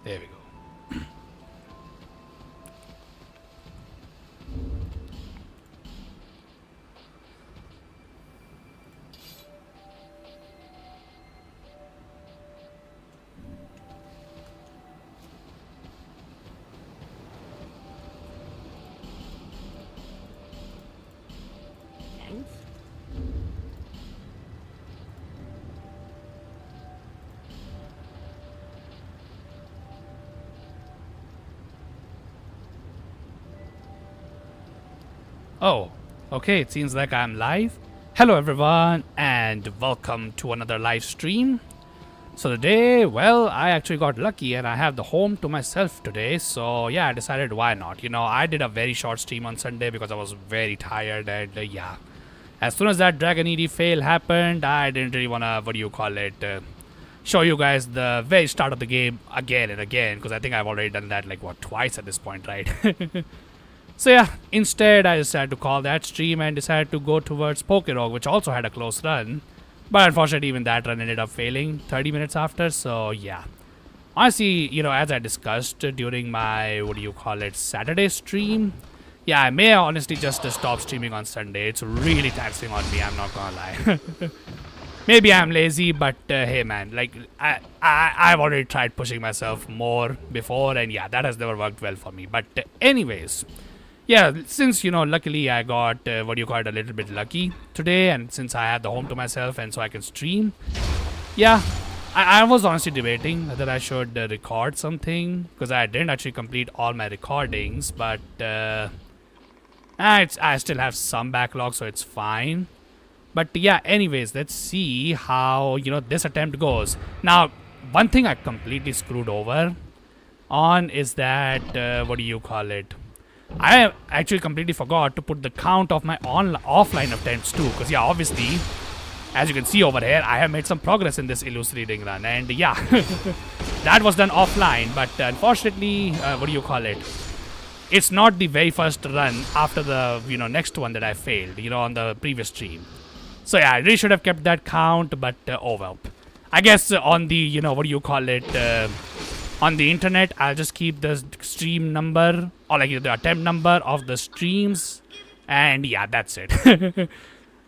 There we go. Thanks. Oh, okay, it seems like I'm live. Hello everyone and welcome to another live stream. So today, well, I actually got lucky and I have the home to myself today. So yeah, I decided why not. You know, I did a very short stream on Sunday because I was very tired and yeah. As soon as that Dragon ED fail happened, I didn't really wanna, show you guys the very start of the game again and again because I think I've already done that like what, twice at this point, right? So yeah, instead I decided to call that stream and decided to go towards Pokerog, which also had a close run. But unfortunately, even that run ended up failing 30 minutes after, so yeah. Honestly, you know, as I discussed during my, Saturday stream, yeah, I may honestly just stop streaming on Sunday. It's really taxing on me, I'm not gonna lie. Maybe I'm lazy, but hey man, like, I've already tried pushing myself more before, and yeah, that has never worked well for me. But anyways, yeah, since, you know, luckily I got, a little bit lucky today, and since I had the home to myself and so I can stream, yeah, I was honestly debating whether I should record something, because I didn't actually complete all my recordings, but I still have some backlog, so it's fine. But yeah, anyways, let's see how, you know, this attempt goes. Now, one thing I completely screwed over on is that, I actually completely forgot to put the count of my offline attempts too, because yeah, obviously, as you can see over here, I have made some progress in this Illusory Ring Run, and yeah, that was done offline, but unfortunately, it's not the very first run after the, next one that I failed, on the previous stream. So yeah, I really should have kept that count, but oh well. I guess on the, on the internet, I'll just keep the stream number or like the attempt number of the streams, and yeah, that's it.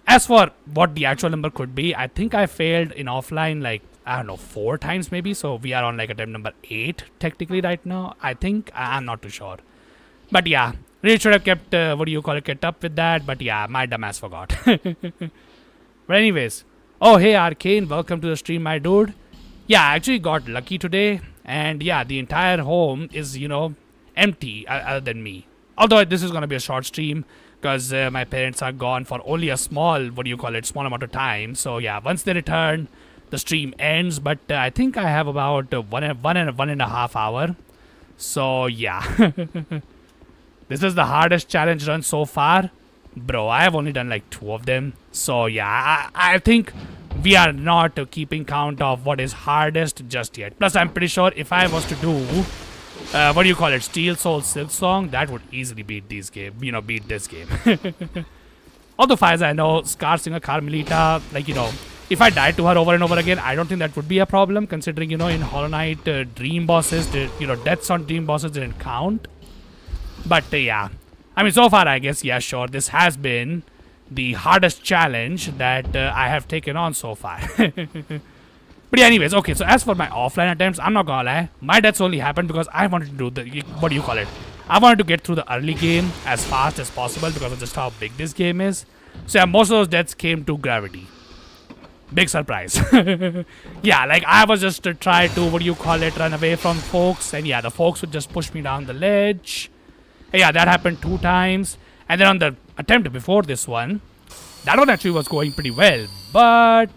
As for what the actual number could be, I think I failed in offline like, I don't know, 4 times maybe. So we are on like attempt number 8 technically right now. I think I'm not too sure, but yeah, really should have kept kept up with that. But yeah, my dumbass forgot. But anyways, oh hey Arcane, welcome to the stream, my dude. Yeah, I actually got lucky today, and yeah, the entire home is, empty other than me. Although this is gonna be a short stream because my parents are gone for only a small, small amount of time. So yeah, once they return, the stream ends. But I think I have about one and a half hour. So yeah, this is the hardest challenge run so far. Bro, I have only done like 2 of them. So yeah, I think we are not keeping count of what is hardest just yet. Plus, I'm pretty sure if I was to do, Steel Soul Silk Song, that would easily beat this game. Beat this game. Although, far as I know, Scar Singer Carmelita, like, if I died to her over and over again, I don't think that would be a problem, considering, in Hollow Knight, dream bosses, deaths on dream bosses didn't count. But yeah, I mean, so far, I guess, yeah, sure, this has been the hardest challenge that I have taken on so far. But yeah, anyways, okay, so as for my offline attempts, I'm not gonna lie, my deaths only happened because I wanted to do the, I wanted to get through the early game as fast as possible because of just how big this game is. So yeah, most of those deaths came to gravity. Big surprise. Yeah, like I was just to try to, run away from folks, and yeah, the folks would just push me down the ledge. And yeah, that happened 2 times. And then on the attempt before this one, that one actually was going pretty well, but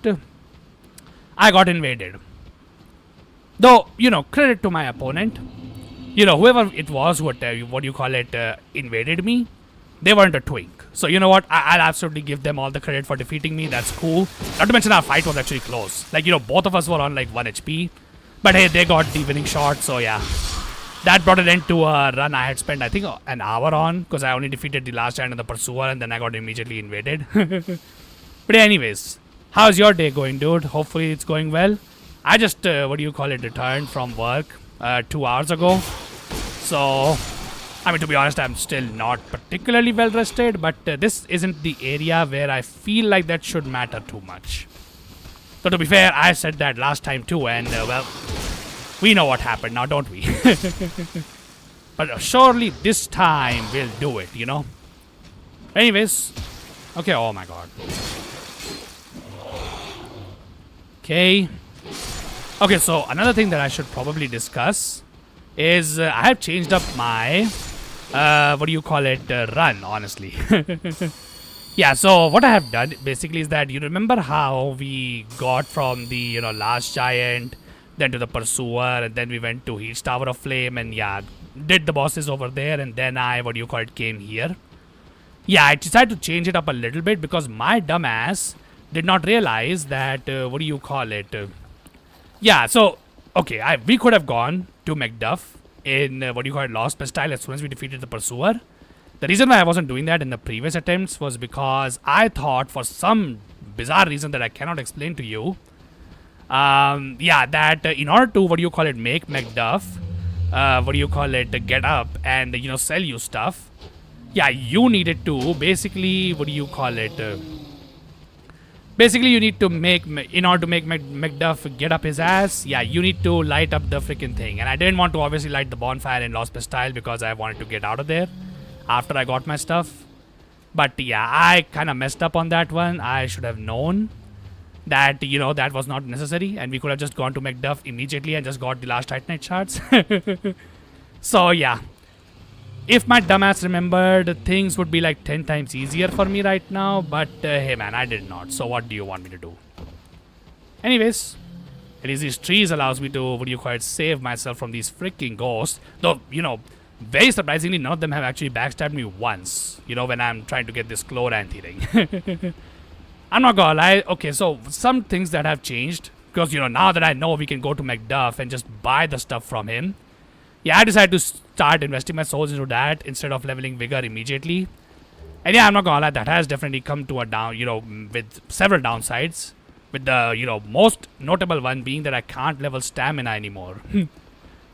I got invaded. Though, credit to my opponent. Whoever it was who, invaded me, they weren't a twink. So, you know what? I'll absolutely give them all the credit for defeating me. That's cool. Not to mention our fight was actually close. Like, both of us were on like 1 HP. But hey, they got the winning shot, so yeah. That brought an end to a run I had spent, I think, an hour on, because I only defeated the last giant and the pursuer, and then I got immediately invaded. But anyways, how's your day going, dude? Hopefully it's going well. I just, returned from work. 2 hours ago. So, I mean, to be honest, I'm still not particularly well rested, but this isn't the area where I feel like that should matter too much. So, to be fair, I said that last time too, and well, we know what happened now, don't we? But surely this time we'll do it, you know? Anyways, okay, oh my god. Okay. Okay, so another thing that I should probably discuss is I have changed up my, what do you call it, run, honestly. Yeah, so what I have done basically is that you remember how we got from the, you know, last giant, then to the pursuer, and then we went to Heat's Tower of Flame, and yeah, did the bosses over there, and then I, what do you call it, came here. Yeah, I decided to change it up a little bit because my dumbass did not realize that, what do you call it, yeah, so, okay, we could have gone to Macduff in, what do you call it, Lost Pastile as soon as we defeated the Pursuer. The reason why I wasn't doing that in the previous attempts was because I thought, for some bizarre reason that I cannot explain to you, yeah, that in order to, what do you call it, make Macduff, what do you call it, get up and, you know, sell you stuff, yeah, you needed to basically, what do you call it, basically, you need to make, in order to make Macduff get up his ass, yeah, you need to light up the freaking thing. And I didn't want to obviously light the bonfire in Lost Pastile because I wanted to get out of there after I got my stuff. But yeah, I kind of messed up on that one. I should have known that, you know, that was not necessary. And we could have just gone to Macduff immediately and just got the last Titanite shards. So yeah. If my dumbass remembered, things would be like 10 times easier for me right now, but hey man, I did not, so what do you want me to do? Anyways, at least these trees allows me to, what do you call it, save myself from these freaking ghosts. Though, you know, very surprisingly, none of them have actually backstabbed me once, you know, when I'm trying to get this Chloranthy ring. I'm not gonna lie, okay, so some things that have changed, because, you know, now that I know we can go to Macduff and just buy the stuff from him, yeah, I decided to start investing my souls into that instead of leveling Vigor immediately. And yeah, I'm not gonna lie, that has definitely come to a down, you know, with several downsides. With the, you know, most notable one being that I can't level Stamina anymore.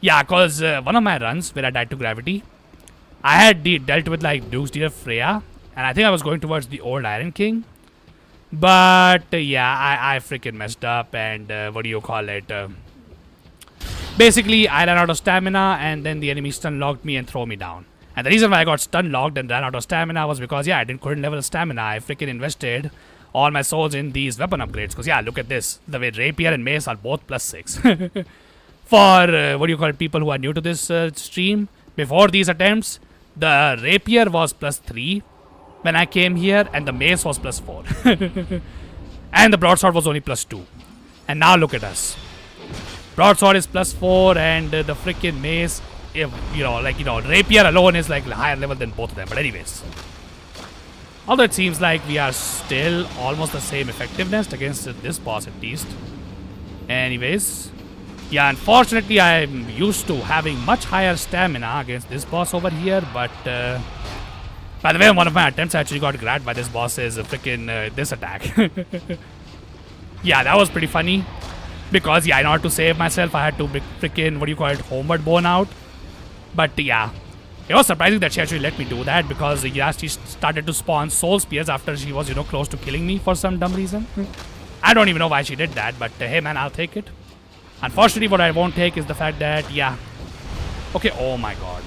Yeah, cause one of my runs where I died to Gravity, I had dealt with like Doomsday Freya, and I think I was going towards the old Iron King. But yeah, I freaking messed up, and what do you call it? Basically, I ran out of stamina, and then the enemy stun locked me and threw me down. And the reason why I got stun locked and ran out of stamina was because, yeah, couldn't level stamina. I freaking invested all my souls in these weapon upgrades. Because, yeah, look at this. The way Rapier and Mace are both +6. For, what do you call it, people who are new to this stream, before these attempts, the Rapier was +3 when I came here, and the Mace was +4. And the Broadsword was only +2. And now look at us. Broadsword is +4 and the freaking Mace, if, you know, like, you know, Rapier alone is like higher level than both of them. But anyways, although it seems like we are still almost the same effectiveness against this boss at least. Anyways, yeah, unfortunately I'm used to having much higher stamina against this boss over here. But by the way, one of my attempts I actually got grabbed by this boss is freaking this attack. Yeah, that was pretty funny. Because, yeah, in order to save myself, I had to freaking, what do you call it, homeward bone out. But, yeah, it was surprising that she actually let me do that because, yeah, she started to spawn soul spears after she was, you know, close to killing me for some dumb reason. I don't even know why she did that, but hey, man, I'll take it. Unfortunately, what I won't take is the fact that, yeah. Okay, oh my god.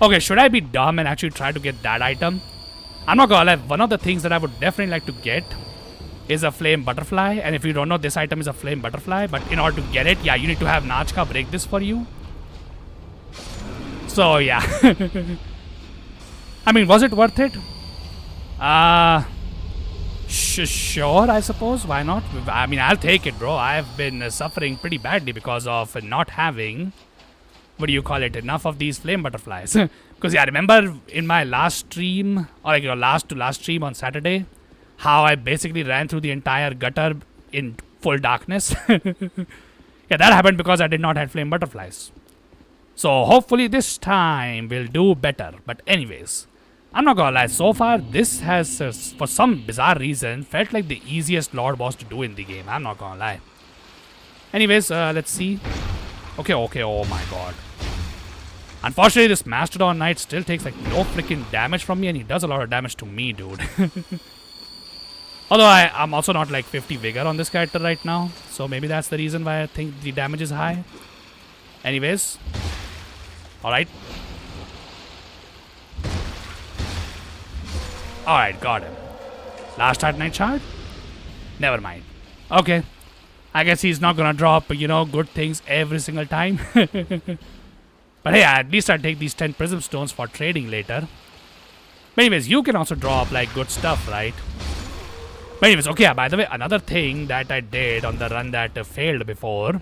Okay, should I be dumb and actually try to get that item? I'm not gonna lie, one of the things that I would definitely like to get is a flame butterfly, and if you don't know, this item is a flame butterfly, but in order to get it, yeah, you need to have Nachka break this for you. So yeah. I mean, was it worth it? Sure, I suppose, why not? I mean, I'll take it, bro. I've been suffering pretty badly because of not having, what do you call it, enough of these flame butterflies. Because yeah, I remember in my last stream, or like your last to last stream on Saturday, how I basically ran through the entire gutter in full darkness. Yeah, that happened because I did not have flame butterflies. So hopefully this time we'll do better. But anyways, I'm not gonna lie, so far this has, for some bizarre reason, felt like the easiest Lord boss to do in the game. I'm not gonna lie. Anyways, let's see. Okay, okay, oh my god. Unfortunately, this Mastodon Knight still takes like no freaking damage from me, and he does a lot of damage to me, dude. Although I'm also not like 50 vigor on this character right now, so maybe that's the reason why I think the damage is high. Anyways. Alright. Alright, got him. Last Art Knight shard? Never mind. Okay. I guess he's not gonna drop, you know, good things every single time. But hey, at least I take these 10 prism stones for trading later. But anyways, you can also drop like good stuff, right? But anyways, okay, by the way, another thing that I did on the run that failed before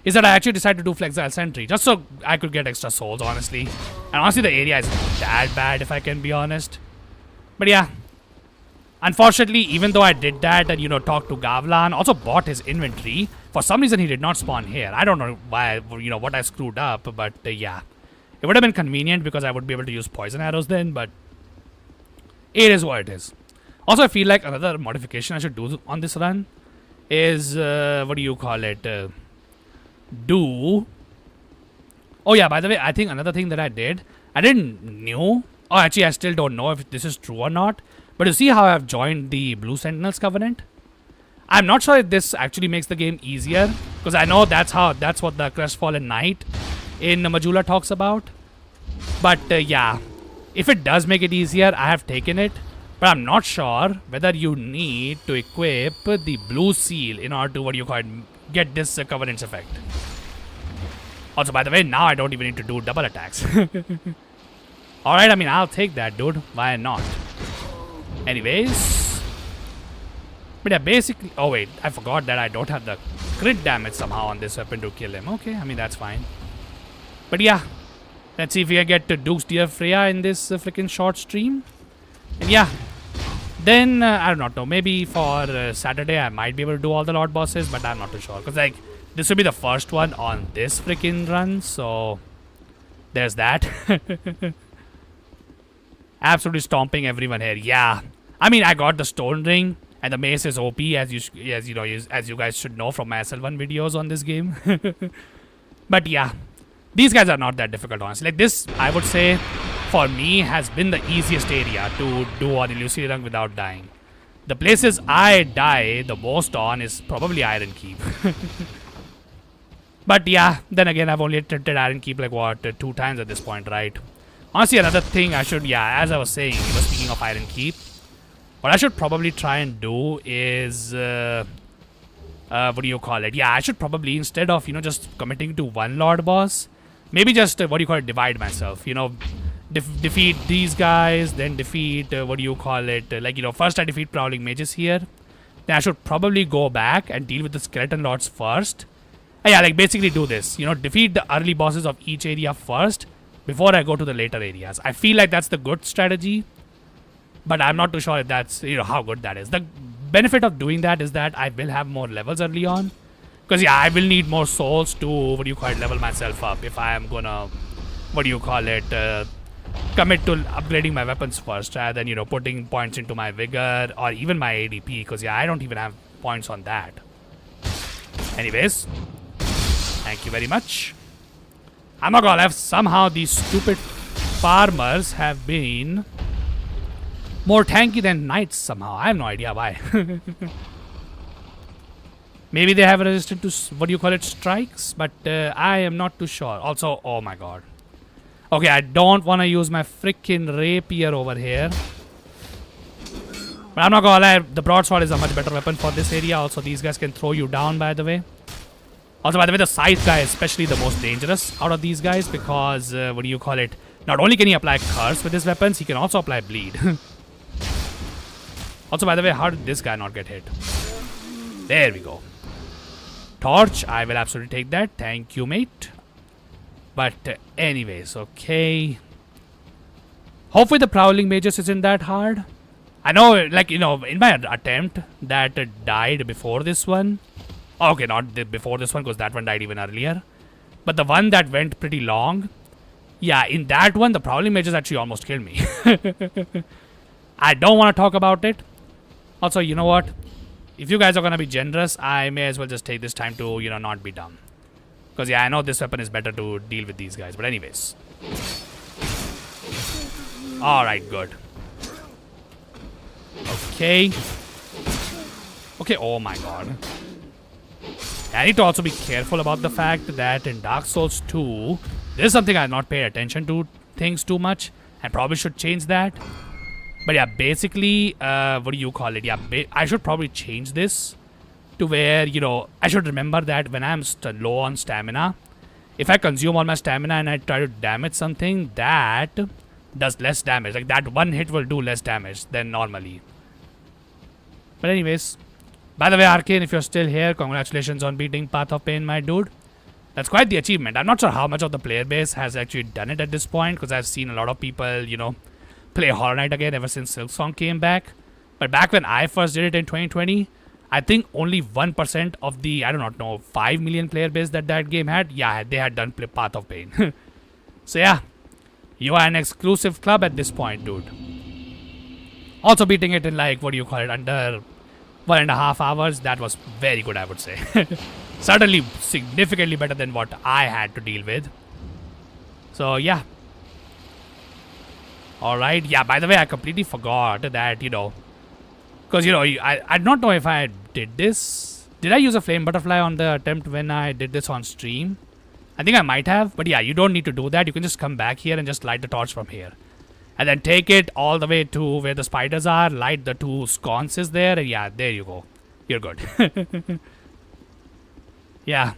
is that I actually decided to do Flexile Sentry just so I could get extra souls, honestly. And honestly, the area isn't that bad if I can be honest. But yeah. Unfortunately, even though I did that and, you know, talked to Gavlan, also bought his inventory, for some reason he did not spawn here. I don't know why, you know, what I screwed up, but yeah. It would have been convenient because I would be able to use poison arrows then, but it is what it is. Also, I feel like another modification I should do on this run is, what do you call it? Oh yeah, by the way, I think another thing that I didn't know. Oh, actually, I still don't know if this is true or not. But you see how I've joined the Blue Sentinels Covenant? I'm not sure if this actually makes the game easier, because I know that's what the Crestfallen Knight in Majula talks about. But yeah, if it does make it easier, I have taken it. But I'm not sure whether you need to equip the blue seal in order to, what do you call it, get this Covenant's effect. Also, by the way, now I don't even need to do double attacks. Alright, I mean, I'll take that, dude. Why not? Anyways. But yeah, basically... Oh, wait. I forgot that I don't have the crit damage somehow on this weapon to kill him. Okay, I mean, that's fine. But yeah. Let's see if we can get to Duke's Dear Freya in this freaking short stream. And yeah. Then, I do not know. Maybe for Saturday, I might be able to do all the Lord bosses. But I'm not too sure. Because, like, this will be the first one on this freaking run. So, there's that. Absolutely stomping everyone here. Yeah. I mean, I got the stone ring and the mace is OP as you guys should know from my SL1 videos on this game. But yeah, these guys are not that difficult, honestly. Like this, I would say, for me, has been the easiest area to do on Illusory Ring without dying. The places I die the most on is probably Iron Keep. But yeah, then again, I've only attempted Iron Keep like what, 2 times at this point, right? Honestly, another thing I should, yeah, as I was saying, speaking of Iron Keep, what I should probably try and do is, what do you call it? Yeah, I should probably, instead of, you know, just committing to one Lord boss, maybe just, what do you call it, divide myself, you know, defeat these guys, then defeat, what do you call it, like, you know, first I defeat Prowling Mages here, then I should probably go back and deal with the Skeleton Lords first. Yeah, like, basically do this, you know, defeat the early bosses of each area first, before I go to the later areas. I feel like that's the good strategy, but I'm not too sure if that's, you know, how good that is. The benefit of doing that is that I will have more levels early on, because yeah, I will need more souls to, what do you call it, level myself up if I am gonna, what do you call it, commit to upgrading my weapons first rather than, you know, putting points into my vigor or even my ADP, because yeah, I don't even have points on that. Anyways, thank you very much. I'm not gonna lie, somehow these stupid farmers have been more tanky than knights somehow. I have no idea why. Maybe they have resisted to, what do you call it, strikes, but I am not too sure. Also, oh my god. Okay, I don't want to use my freaking rapier over here. But I'm not gonna lie, the broadsword is a much better weapon for this area. Also, these guys can throw you down, by the way. Also, by the way, the scythe guy is especially the most dangerous out of these guys because, what do you call it? Not only can he apply curse with his weapons, he can also apply bleed. Also, by the way, how did this guy not get hit? There we go. Torch, I will absolutely take that. Thank you, mate. But anyways, okay. Hopefully the Prowling Mages isn't that hard. I know, like, you know, in my attempt that died before this one. Okay, not before this one, because that one died even earlier. But the one that went pretty long. Yeah, in that one, the Prowling Mages actually almost killed me. I don't want to talk about it. Also, you know what? If you guys are going to be generous, I may as well just take this time to, you know, not be dumb. Because yeah, I know this weapon is better to deal with these guys. But anyways. Alright, good. Okay. Okay, oh my god. I need to also be careful about the fact that in Dark Souls 2, this is something I've not paid attention to things too much. I probably should change that. But yeah, basically, what do you call it? Yeah, I should probably change this to where, you know, I should remember that when I'm low on stamina, if I consume all my stamina and I try to damage something, that does less damage. Like that one hit will do less damage than normally. But anyways, by the way, Arcane, if you're still here, congratulations on beating Path of Pain, my dude. That's quite the achievement. I'm not sure how much of the player base has actually done it at this point, because I've seen a lot of people, you know, play Horror Night again ever since Silksong came back. But back when I first did it in 2020, I think only 1% of the, I do not know, 5 million player base that game had, yeah, they had done Path of Pain. So yeah, you are an exclusive club at this point, dude. Also beating it in like, what do you call it, under 1.5 hours, that was very good, I would say. Certainly significantly better than what I had to deal with. So yeah. Alright, yeah, by the way, I completely forgot that, you know, because, you know, I don't know if I did this. Did I use a flame butterfly on the attempt when I did this on stream? I think I might have, but yeah, you don't need to do that. You can just come back here and just light the torch from here. And then take it all the way to where the spiders are, light the 2 sconces there, and yeah, there you go. You're good. Yeah.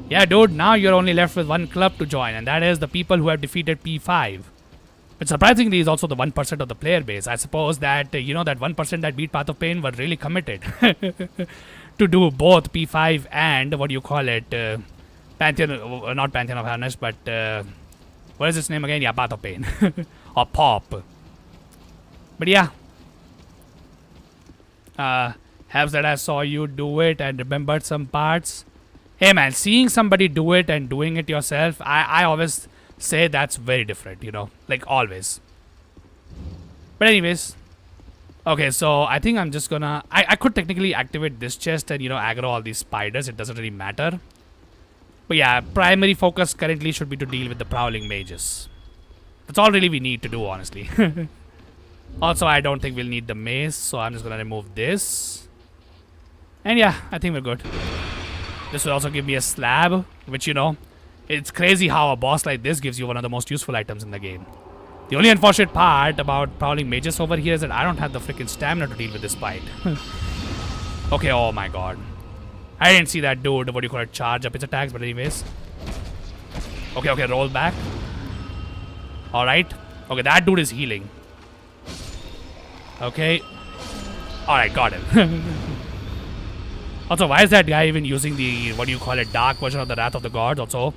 Yeah, dude, now you're only left with 1 club to join, and that is the people who have defeated P5. Which surprisingly is also the 1% of the player base. I suppose that, you know, that 1% that beat Path of Pain were really committed to do both P5 and, what do you call it, Pantheon, not Pantheon of Harness, but, what is its name again? Yeah, Path of Pain. Or Pop. But yeah. Helps that I saw you do it and remembered some parts. Hey man, seeing somebody do it and doing it yourself, I always say that's very different, you know, like always. But anyways, okay, so I think I'm just gonna, I could technically activate this chest and, you know, aggro all these spiders. It doesn't really matter. But yeah, primary focus currently should be to deal with the prowling mages. That's all really we need to do, honestly. Also, I don't think we'll need the mace, so I'm just gonna remove this. And yeah, I think we're good. This will also give me a slab, which, you know, it's crazy how a boss like this gives you one of the most useful items in the game. The only unfortunate part about prowling mages over here is that I don't have the freaking stamina to deal with this fight. Okay, oh my god. I didn't see that dude, what do you call it, charge up his attacks, but anyways. Okay, roll back. Alright. Okay, that dude is healing. Okay. Alright, got him. Also, why is that guy even using the, what do you call it, dark version of the Wrath of the Gods also?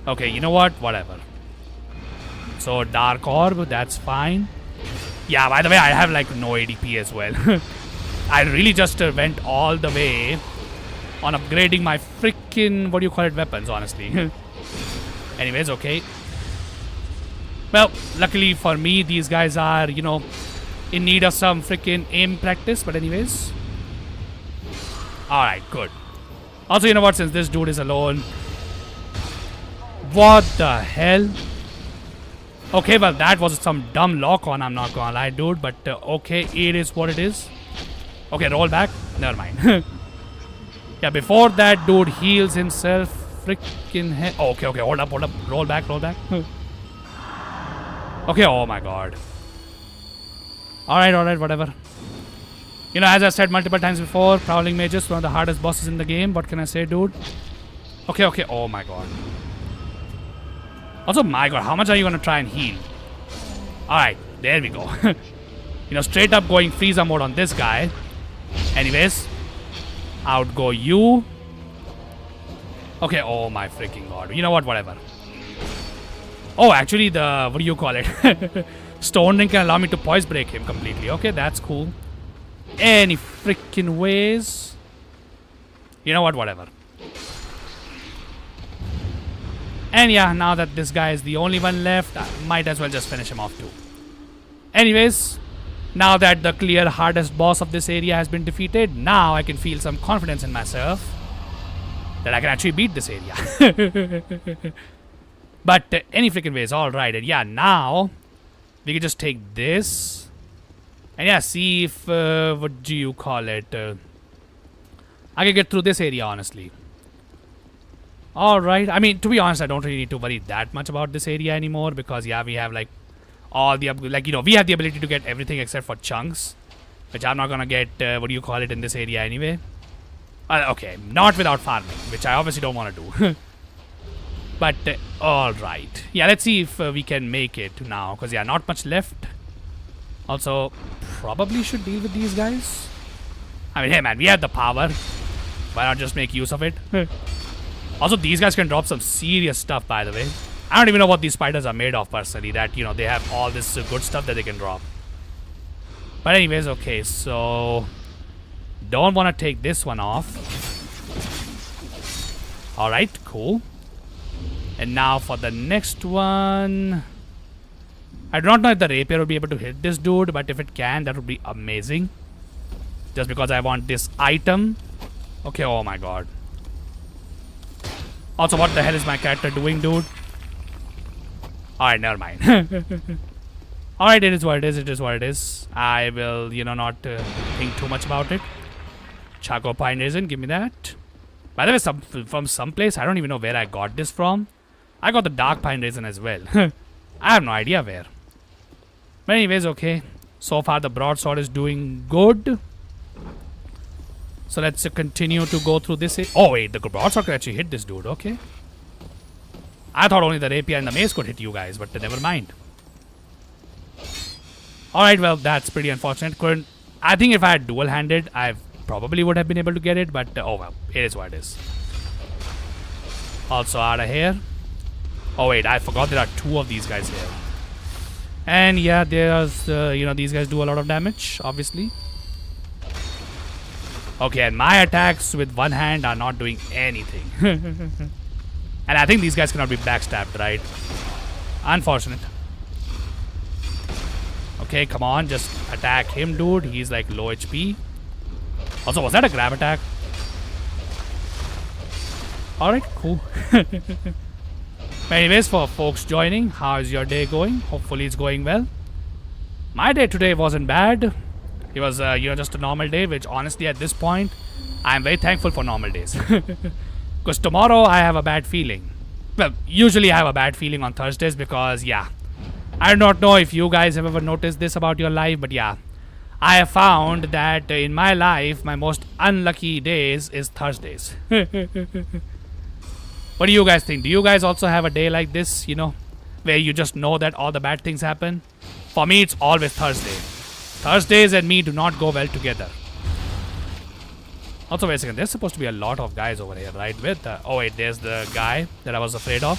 Okay, you know what? Whatever. So, Dark Orb, that's fine. Yeah, by the way, I have like no ADP as well. I really just went all the way on upgrading my freaking, what do you call it, weapons, honestly. Anyways, okay. Well, luckily for me, these guys are, you know, in need of some freaking aim practice, but anyways. Alright, good. Also, you know what, since this dude is alone. What the hell? Okay, well, that was some dumb lock on, I'm not gonna lie, dude. But, okay, it is what it is. Okay, roll back. Never mind. Yeah, before that dude heals himself, freaking hell. Oh, okay, hold up. Roll back. Okay, oh my god. Alright, whatever. You know, as I said multiple times before, Prowling Mages, one of the hardest bosses in the game. What can I say, dude? Okay, oh my god. Also, my god, how much are you gonna try and heal? Alright, there we go. You know, straight up going Frieza mode on this guy. Anyways, out go you. Okay, oh my freaking god. You know what, whatever. Oh, actually, the, what do you call it? Stone Ring can allow me to poise break him completely. Okay, that's cool. Any freaking ways. You know what, whatever. And yeah, now that this guy is the only one left, I might as well just finish him off too. Anyways, now that the clear hardest boss of this area has been defeated, now I can feel some confidence in myself. that I can actually beat this area. But any freaking ways, alright. And yeah, now we can just take this. And yeah, see if, what do you call it? I can get through this area, honestly. Alright, I mean, to be honest, I don't really need to worry that much about this area anymore. Because yeah, we have like all the, like, you know, we have the ability to get everything except for chunks. Which I'm not gonna get, what do you call it, in this area anyway. Okay, not without farming, which I obviously don't want to do. But, alright. Yeah, let's see if we can make it now. Because, yeah, not much left. Also, probably should deal with these guys. I mean, hey man, we have the power. Why not just make use of it? Also, these guys can drop some serious stuff, by the way. I don't even know what these spiders are made of, personally. That, you know, they have all this good stuff that they can drop. But anyways, okay, so... Don't want to take this one off. Alright, cool. And now for the next one... I do not know if the rapier will be able to hit this dude, but if it can, that would be amazing. Just because I want this item. Okay, oh my god. Also, what the hell is my character doing, dude? Alright, never mind. Alright, it is what it is, it is what it is. I will, you know, not think too much about it. Charcoal pine resin, give me that. By the way, from some place, I don't even know where I got this from. I got the dark pine resin as well. I have no idea where. But anyways, okay. So far the broadsword is doing good. So let's continue to go through this. Oh wait, the broadsword could actually hit this dude, okay. I thought only the rapier and the mace could hit you guys, but never mind. Alright, well, that's pretty unfortunate. I think if I had dual-handed, I probably would have been able to get it, but oh well, it is what it is. Also out of here. Oh wait, I forgot there are two of these guys here. And yeah, there's, you know, these guys do a lot of damage, obviously. Okay, and my attacks with one hand are not doing anything. And I think these guys cannot be backstabbed, right? Unfortunate. Okay, come on, just attack him, dude. He's like low HP. Also, was that a grab attack? Alright, cool. Anyways, for folks joining, how is your day going? Hopefully it's going well. My day today wasn't bad. It was, you know, just a normal day, which honestly at this point, I'm very thankful for normal days. Because tomorrow I have a bad feeling. Well, usually I have a bad feeling on Thursdays because, yeah. I do not know if you guys have ever noticed this about your life, but yeah. I have found that in my life, my most unlucky days is Thursdays. What do you guys think? Do you guys also have a day like this, you know, where you just know that all the bad things happen? For me, it's always Thursday. Thursdays and me do not go well together. Also, wait a second. There's supposed to be a lot of guys over here, right? With oh wait, there's the guy that I was afraid of.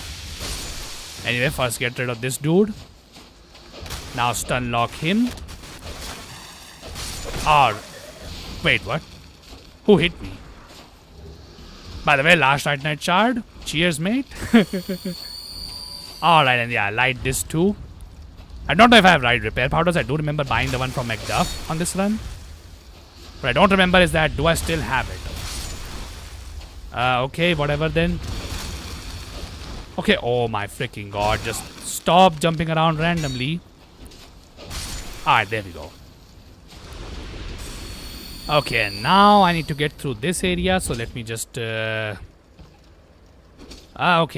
Anyway, first get rid of this dude. Now stun lock him. Or wait, what? Who hit me? By the way, last night shard. Cheers, mate. Alright, and yeah, light this too. I don't know if I have right repair powders. I do remember buying the one from McDuff on this run. What I don't remember is that, do I still have it? Okay, whatever then. Okay, oh my freaking god. Just stop jumping around randomly. Alright, there we go. Okay, and now I need to get through this area. So let me just... okay,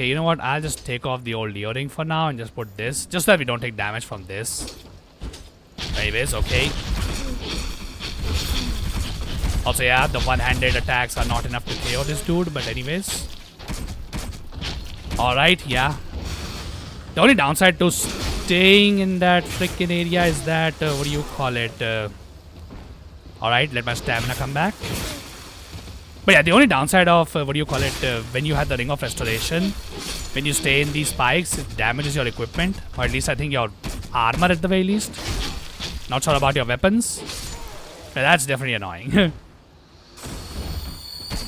you know what? I'll just take off the old earring for now and just put this. Just so that we don't take damage from this. Anyways, okay. Also, yeah, the one-handed attacks are not enough to KO this dude. But anyways. Alright, yeah. The only downside to staying in that freaking area is that... what do you call it? Alright, let my stamina come back. But yeah, the only downside of, what do you call it, when you have the Ring of Restoration, when you stay in these spikes, it damages your equipment. Or at least I think your armor at the very least. Not sure about your weapons. But that's definitely annoying.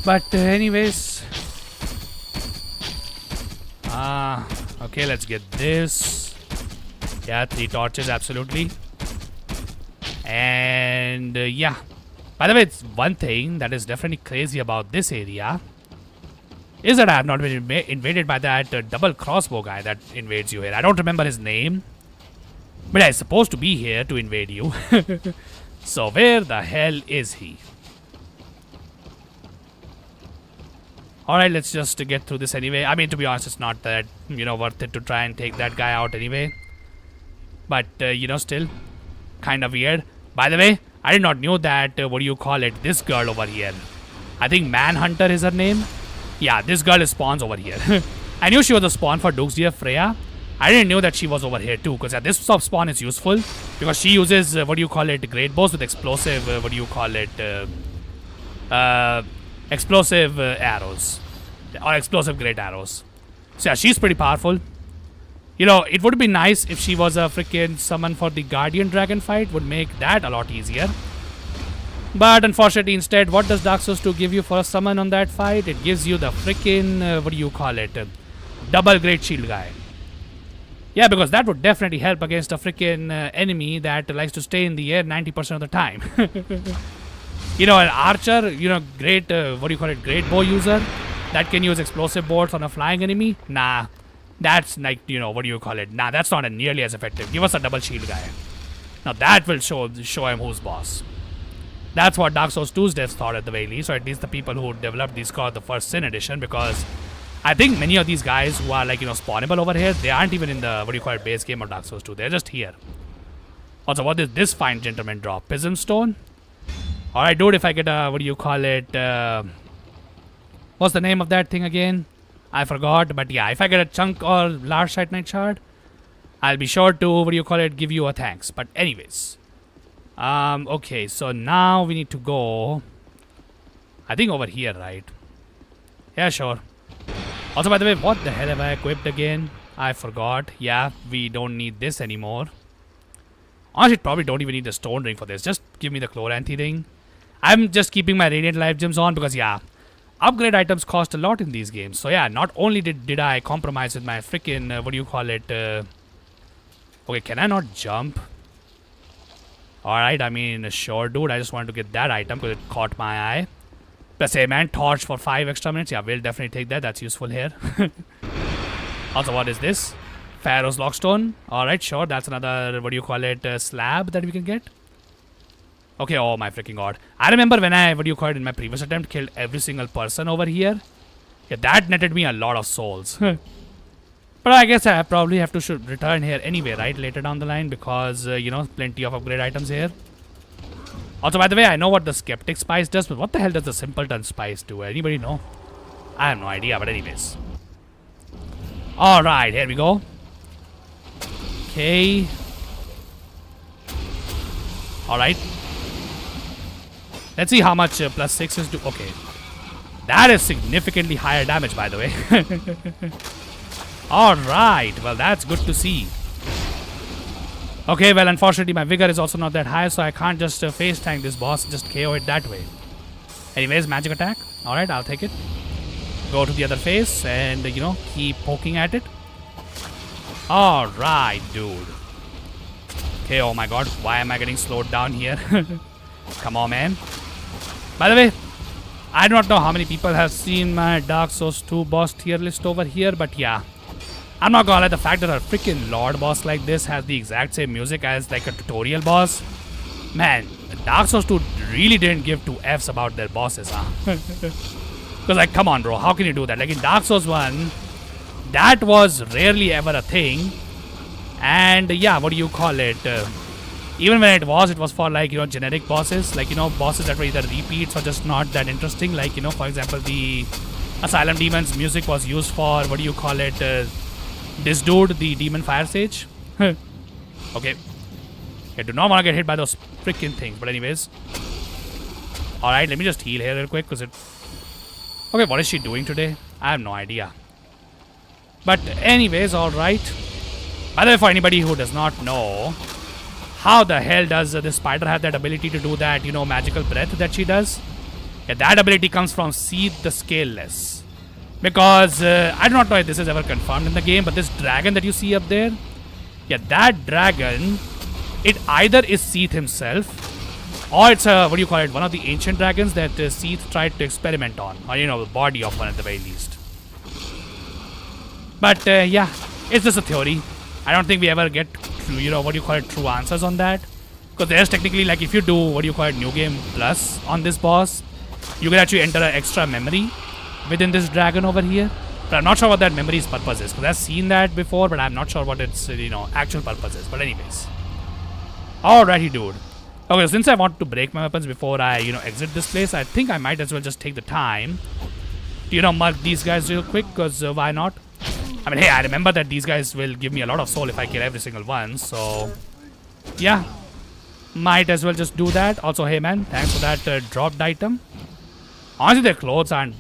But anyways. Okay, let's get this. Yeah, 3 torches, absolutely. And yeah. By the way, it's one thing that is definitely crazy about this area is that I have not been invaded by that double crossbow guy that invades you here. I don't remember his name, but he's supposed to be here to invade you. So where the hell is he? Alright, let's just get through this anyway. I mean, to be honest, it's not that, worth it to try and take that guy out anyway. But, still, kind of weird. By the way, I did not know that, this girl over here. I think Manhunter is her name. Yeah, this girl spawns over here. I knew she was a spawn for Duke's Dear Freya. I didn't know that she was over here too, because this sub spawn is useful because she uses great bows with explosive explosive arrows or explosive great arrows. So yeah, she's pretty powerful. It would be nice if she was a freaking summon for the Guardian Dragon fight. Would make that a lot easier. But unfortunately, instead, what does Dark Souls 2 give you for a summon on that fight? It gives you the freaking double great shield guy. Yeah, because that would definitely help against a freaking enemy that likes to stay in the air 90% of the time. An archer, great, great bow user that can use explosive bolts on a flying enemy. Nah, that's like, Nah, that's not nearly as effective. Give us a double shield guy. Now that will show him who's boss. That's what Dark Souls 2's devs thought at the very least, or at least the people who developed these called the first Sin edition, because I think many of these guys who are spawnable over here, they aren't even in the base game of Dark Souls 2. They're just here. Also, what did this fine gentleman drop? Pism Stone? Alright, dude, if I get a what's the name of that thing again? I forgot, but yeah, if I get a chunk or large Titanite shard, I'll be sure to give you a thanks. But anyways. Okay, so now we need to go, I think over here, right? Yeah, sure. Also, by the way, what the hell have I equipped again? I forgot. Yeah, we don't need this anymore. Honestly, probably don't even need the stone ring for this. Just give me the Chloranthy ring. I'm just keeping my Radiant Life Gems on because, yeah, upgrade items cost a lot in these games. So, yeah, not only did I compromise with my freaking, okay, can I not jump? Alright, I mean, sure, dude. I just wanted to get that item because it caught my eye. Plus, hey, man, torch for 5 extra minutes. Yeah, we'll definitely take that. That's useful here. Also, what is this? Pharaoh's Lockstone. Alright, sure. That's another, slab that we can get. Okay, oh my freaking god. I remember when I, in my previous attempt, killed every single person over here. Yeah, that netted me a lot of souls. But I guess I probably have to return here anyway, right? Later down the line because, plenty of upgrade items here. Also, by the way, I know what the Skeptic Spice does, but what the hell does the Simpleton Spice do? Anybody know? I have no idea, but anyways. Alright, here we go. Okay. Alright. Let's see how much plus 6 is do. Okay. That is significantly higher damage, by the way. Alright, well that's good to see. Okay, well unfortunately my vigor is also not that high, so I can't just face tank this boss and just KO it that way. Anyways, magic attack. Alright, I'll take it. Go to the other face and, keep poking at it. Alright, dude. Okay, oh my god, why am I getting slowed down here? Come on, man. By the way, I do not know how many people have seen my Dark Souls 2 boss tier list over here, but yeah. I'm not gonna lie, the fact that a freaking Lord boss like this has the exact same music as like a tutorial boss. Man, Dark Souls 2 really didn't give two F's about their bosses, huh? Because like, come on bro, how can you do that? Like in Dark Souls 1, that was rarely ever a thing. And yeah, even when it was for like, generic bosses. Like, bosses that were either repeats or just not that interesting. Like, for example, the Asylum Demon's music was used for, this dude, the Demon Fire Sage. Okay. I do not want to get hit by those freaking things. But anyways. Alright, let me just heal here real quick. Okay, what is she doing today? I have no idea. But anyways, alright. By the way, for anybody who does not know, how the hell does this spider have that ability to do that, magical breath that she does? Yeah, that ability comes from Seed the Scaleless. Because, I do not know if this is ever confirmed in the game, but this dragon that you see up there, yeah, that dragon, it either is Seath himself, or it's one of the ancient dragons that Seath tried to experiment on, or, the body of one at the very least. But yeah, it's just a theory. I don't think we ever get true answers on that. Because there's technically, like, if you do New Game Plus on this boss, you can actually enter an extra memory within this dragon over here. But I'm not sure what that memory's purpose is. Because I've seen that before, but I'm not sure what its, actual purpose is. But anyways. Alrighty, dude. Okay, since I want to break my weapons before I, exit this place, I think I might as well just take the time to, mark these guys real quick. Because why not? I mean, hey, I remember that these guys will give me a lot of soul if I kill every single one. So, yeah. Might as well just do that. Also, hey man, thanks for that dropped item. Honestly, their clothes aren't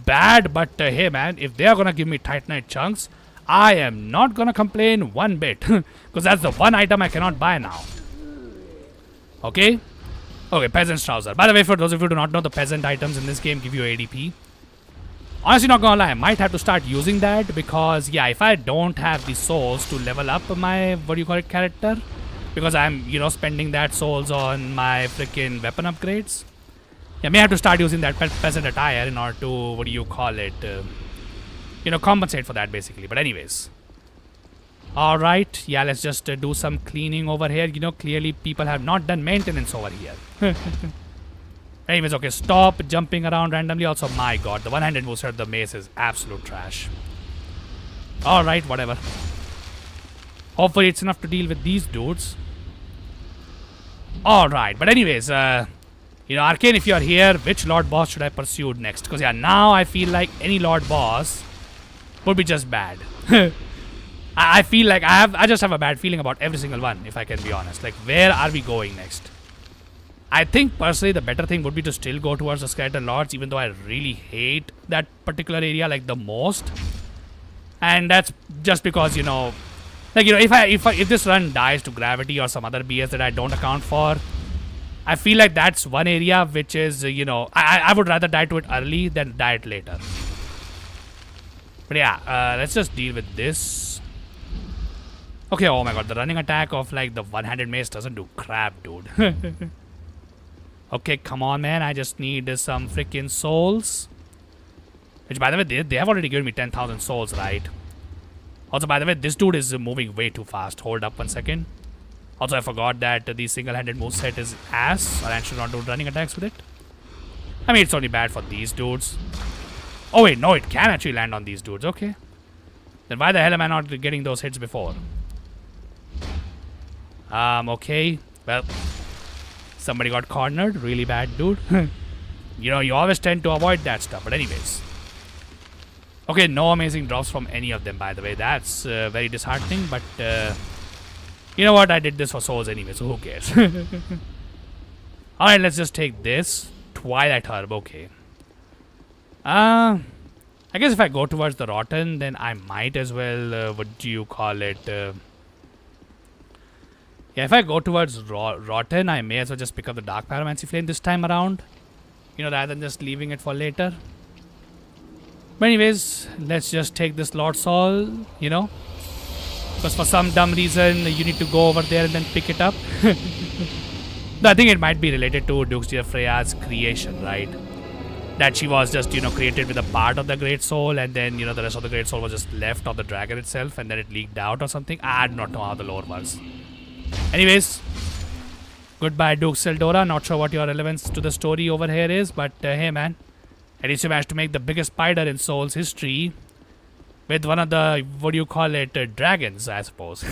bad, but hey man, if they are gonna give me Titanite chunks, I am not gonna complain one bit. Because that's the one item I cannot buy now. Okay? Okay, peasant's trouser. By the way, for those of you who do not know, the peasant items in this game give you ADP. Honestly, not gonna lie, I might have to start using that because, yeah, if I don't have the souls to level up my, character, because I'm, spending that souls on my freaking weapon upgrades. Yeah, I may have to start using that peasant attire in order to, compensate for that basically. But anyways. Alright, yeah, let's just do some cleaning over here. Clearly people have not done maintenance over here. Anyways, okay, stop jumping around randomly. Also, my god, the one-handed moveset of the mace is absolute trash. Alright, whatever. Hopefully it's enough to deal with these dudes. Alright, but anyways, Arcane, if you're here, which Lord Boss should I pursue next? Because, yeah, now I feel like any Lord Boss would be just bad. I feel like I just have a bad feeling about every single one, if I can be honest. Like, where are we going next? I think, personally, the better thing would be to still go towards the Skeleton Lords, even though I really hate that particular area, like, the most. And that's just because, like, if this run dies to gravity or some other BS that I don't account for, I feel like that's one area which is, I would rather die to it early than die it later. But yeah, let's just deal with this. Okay, oh my god, the running attack of, like, the one-handed mace doesn't do crap, dude. Okay, come on, man, I just need some freaking souls. Which, by the way, they have already given me 10,000 souls, right? Also, by the way, this dude is moving way too fast. Hold up 1 second. Also, I forgot that the single-handed moveset is ass, or I should not do running attacks with it. I mean, it's only bad for these dudes. Oh wait, no, it can actually land on these dudes. Okay. Then why the hell am I not getting those hits before? Okay. Well, somebody got cornered. Really bad, dude. You always tend to avoid that stuff. But anyways. Okay, no amazing drops from any of them, by the way. That's very disheartening, but you know what? I did this for souls anyway, so who cares? Alright, let's just take this. Twilight Herb, okay. I guess if I go towards the Rotten, then I might as well, yeah, if I go towards Rotten, I may as well just pick up the Dark Pyromancy Flame this time around. Rather than just leaving it for later. But anyways, let's just take this Lord Soul, because for some dumb reason, you need to go over there and then pick it up. I think it might be related to Duxia Freya's creation, right? That she was just, created with a part of the Great Soul, and then, the rest of the Great Soul was just left on the dragon itself, and then it leaked out or something. I do not know how the lore was. Anyways, goodbye, Duke Seldora. Not sure what your relevance to the story over here is, but hey, man. At least you managed to make the biggest spider in Souls history with one of the, dragons, I suppose.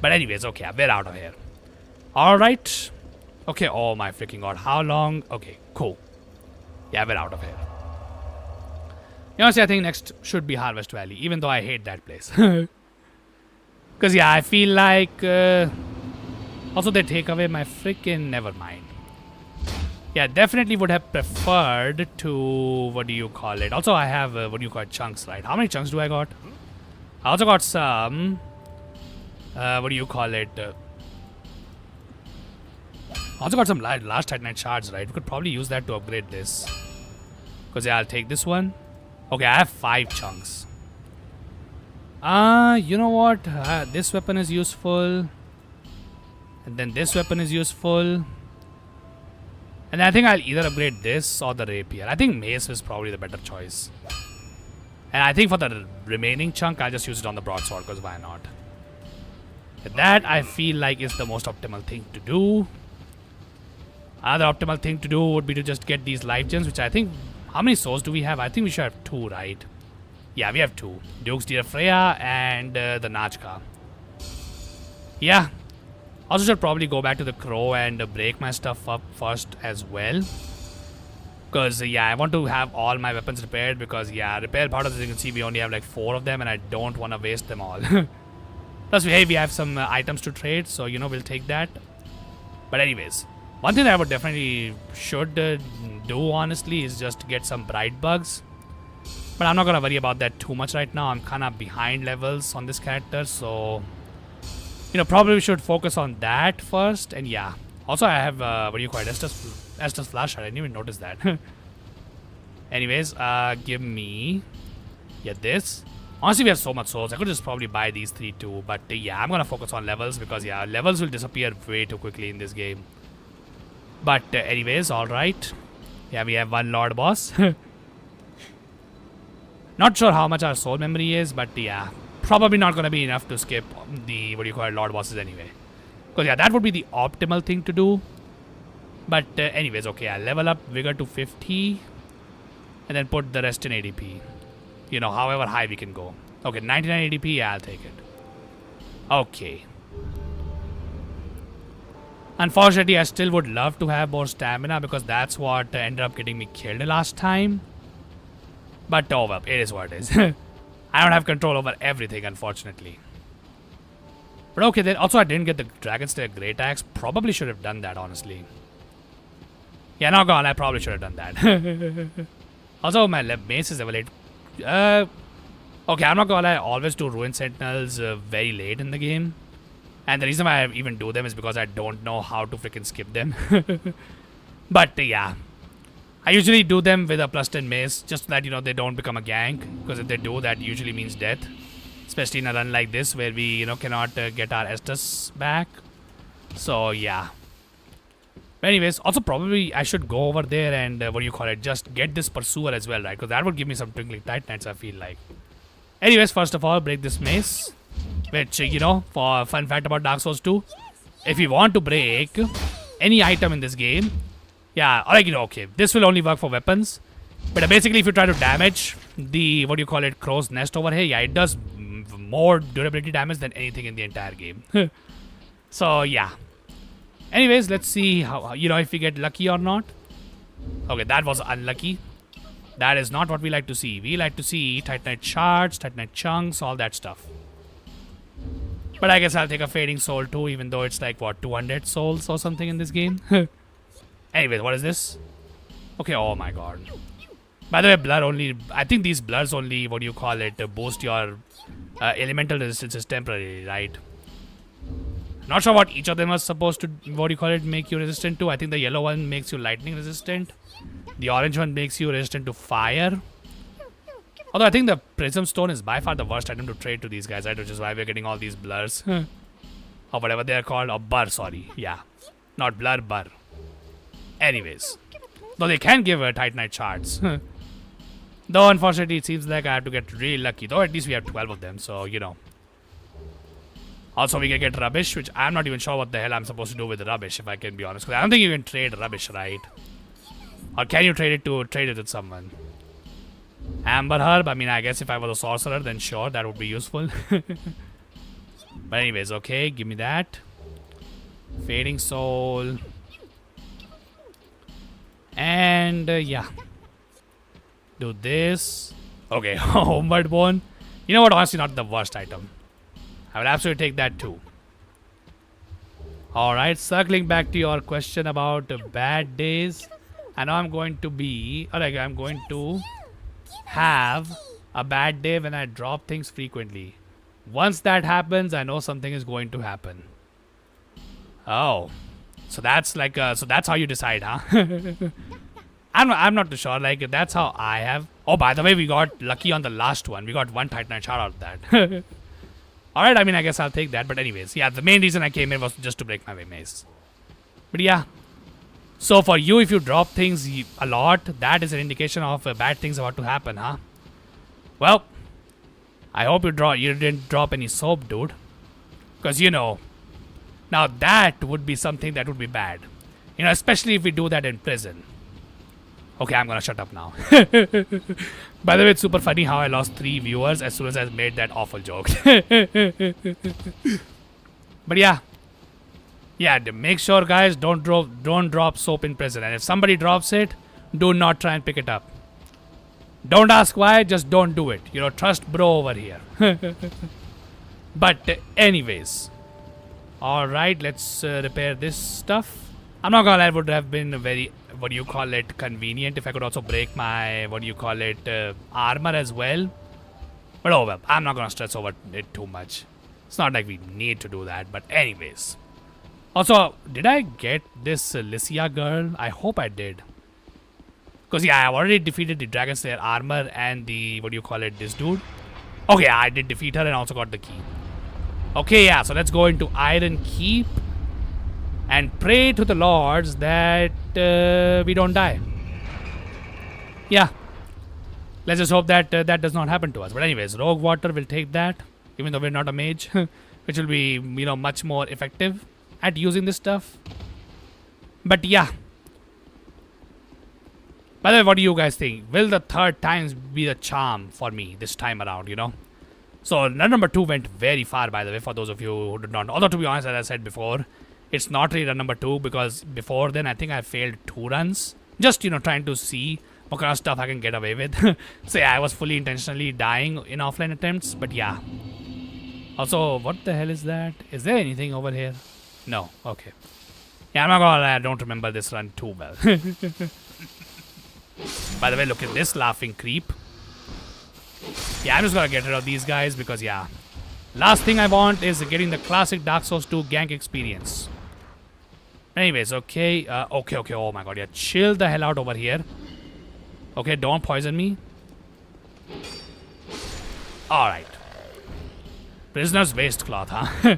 But anyways, okay, we're out of here. Alright. Okay, oh my freaking god. How long? Okay, cool. Yeah, we're out of here. Honestly, I think next should be Harvest Valley, even though I hate that place. Because, yeah, I feel like... also, they take away my freaking... Never mind. Yeah, definitely would have preferred to... Also, I have, chunks, right? How many chunks do I got? I also got some... I also got some last Titanite shards, right? We could probably use that to upgrade this. Because, yeah, I'll take this one. Okay, I have 5 chunks. You know what? This weapon is useful. And then this weapon is useful. And I think I'll either upgrade this or the rapier. I think mace is probably the better choice. And I think for the remaining chunk, I'll just use it on the broadsword, because why not? That I feel like is the most optimal thing to do. Another optimal thing to do would be to just get these life gems, which I think... How many souls do we have? I think we should have 2, right? Yeah, we have 2. Duke's Dear Freya and the Nachka. Yeah. Also should probably go back to the crow and break my stuff up first as well. Because, yeah, I want to have all my weapons repaired because, yeah, repair powders, as you can see, we only have like 4 of them and I don't want to waste them all. Plus, hey, we have some items to trade, so, you know, we'll take that. But anyways, one thing that I would definitely should do, honestly, is just get some bright bugs. But I'm not going to worry about that too much right now. I'm kind of behind levels on this character, so... You know, probably we should focus on that first, and yeah. Also, I have, what do you call it, Estus Flashlight. I didn't even notice that. Anyways, give me... Yeah, this. Honestly, we have so much souls. I could just probably buy these 3 too. But yeah, I'm going to focus on levels because, yeah, levels will disappear way too quickly in this game. But anyways, alright. Yeah, we have 1 Lord Boss. Not sure how much our soul memory is, but yeah. Probably not going to be enough to skip the, what do you call it, Lord Bosses anyway. Because yeah, that would be the optimal thing to do. But anyways, okay, I'll level up Vigor to 50. And then put the rest in ADP. You know, however high we can go. Okay, 99 ADP, yeah, I'll take it. Okay. Unfortunately, I still would love to have more stamina because that's what ended up getting me killed last time. But oh well, it is what it is. I don't have control over everything, unfortunately. But okay, then also I didn't get the Dragon's Tail Great Axe. Probably should have done that, honestly. Yeah, not gone. I probably should have done that. Also, my mace is level 8. Okay, I'm not gonna lie. I always do Ruin Sentinels very late in the game. And the reason why I even do them is because I don't know how to freaking skip them. But yeah. I usually do them with a +10 mace, just so that, you know, they don't become a gank. Because if they do, that usually means death. Especially in a run like this, where we, you know, cannot get our Estus back. So, yeah. But anyways, also probably I should go over there and, what do you call it, just get this Pursuer as well, right? Because that would give me some Twinkling Titanites, I feel like. Anyways, first of all, break this mace. Which, you know, for a fun fact about Dark Souls 2, if you want to break any item in this game, yeah, like, you know, okay, this will only work for weapons. But basically, if you try to damage the, what do you call it, crow's nest over here, yeah, it does more durability damage than anything in the entire game. So, yeah. Anyways, let's see how, you know, if we get lucky or not. Okay, that was unlucky. That is not what we like to see. We like to see Titanite shards, Titanite chunks, all that stuff. But I guess I'll take a Fading Soul too, even though it's like, what, 200 souls or something in this game? Anyways, what is this? Okay, oh my god. By the way, blur only... I think these blurs only, what do you call it, boost your elemental resistances temporarily, right? Not sure what each of them are supposed to, what do you call it, make you resistant to. I think the yellow one makes you lightning resistant. The orange one makes you resistant to fire. Although I think the Prism Stone is by far the worst item to trade to these guys, right? Which is why we're getting all these blurs. Or whatever they're called. Or Burr, sorry. Yeah. Not blur, Burr. Anyways. Though they can give Titanite shards. Though unfortunately it seems like I have to get really lucky. Though at least we have 12 of them, so you know. Also we can get rubbish, which I'm not even sure what the hell I'm supposed to do with the rubbish, if I can be honest. Because I don't think you can trade rubbish, right? Or can you trade it with someone? Amber Herb, I mean, I guess if I was a sorcerer, then sure, that would be useful. But anyways, okay, give me that. Fading Soul. And, yeah. Do this. Okay, Homeward Bone. You know what, honestly, not the worst item. I will absolutely take that too. Alright, circling back to your question about bad days. I know I'm going to have a bad day when I drop things frequently. Once that happens, I know something is going to happen. Oh. So that's like, so that's how you decide, huh? I'm not too sure, like, that's how I have. Oh, by the way, we got lucky on the last one. We got 1 Titanite shard out of that. Alright, I mean, I guess I'll take that. But anyways, yeah, the main reason I came here was just to break my mace. But yeah. So for you, if you drop things a lot, that is an indication of bad things about to happen, huh? Well, I hope you didn't drop any soap, dude. Because, now that would be something that would be bad. Especially if we do that in prison. Okay, I'm gonna shut up now. By the way, it's super funny how I lost 3 viewers as soon as I made that awful joke. But yeah, make sure, guys, don't drop soap in prison. And if somebody drops it, do not try and pick it up. Don't ask why, just don't do it. Trust bro over here. But anyways, all right, let's repair this stuff. I'm not gonna lie, it would have been very, convenient if I could also break my, armor as well. But oh well, I'm not gonna stress over it too much. It's not like we need to do that, but anyways. Also, did I get this Lycia girl? I hope I did. Because yeah, I've already defeated the Dragon Slayer armor and the, this dude. Okay, I did defeat her and also got the key. Okay, yeah, so let's go into Iron Keep and pray to the lords that we don't die. Yeah. Let's just hope that that does not happen to us. But anyways, Rogue Water will take that, even though we're not a mage, which will be, much more effective at using this stuff. But yeah. By the way, what do you guys think? Will the third times be the charm for me this time around, So run number 2 went very far, by the way, for those of you who did not know. Although, to be honest, as I said before, it's not really run number 2 because before then I think I failed 2 runs. Just, trying to see what kind of stuff I can get away with. So yeah, I was fully intentionally dying in offline attempts, but yeah. Also, what the hell is that? Is there anything over here? No, okay. Yeah, I'm not gonna lie, I don't remember this run too well. By the way, look at this laughing creep. Yeah, I'm just gonna get rid of these guys because, yeah. Last thing I want is getting the classic Dark Souls 2 gank experience. Anyways, okay. Okay. Oh my god, yeah. Chill the hell out over here. Okay, don't poison me. Alright. Prisoner's waistcloth, huh?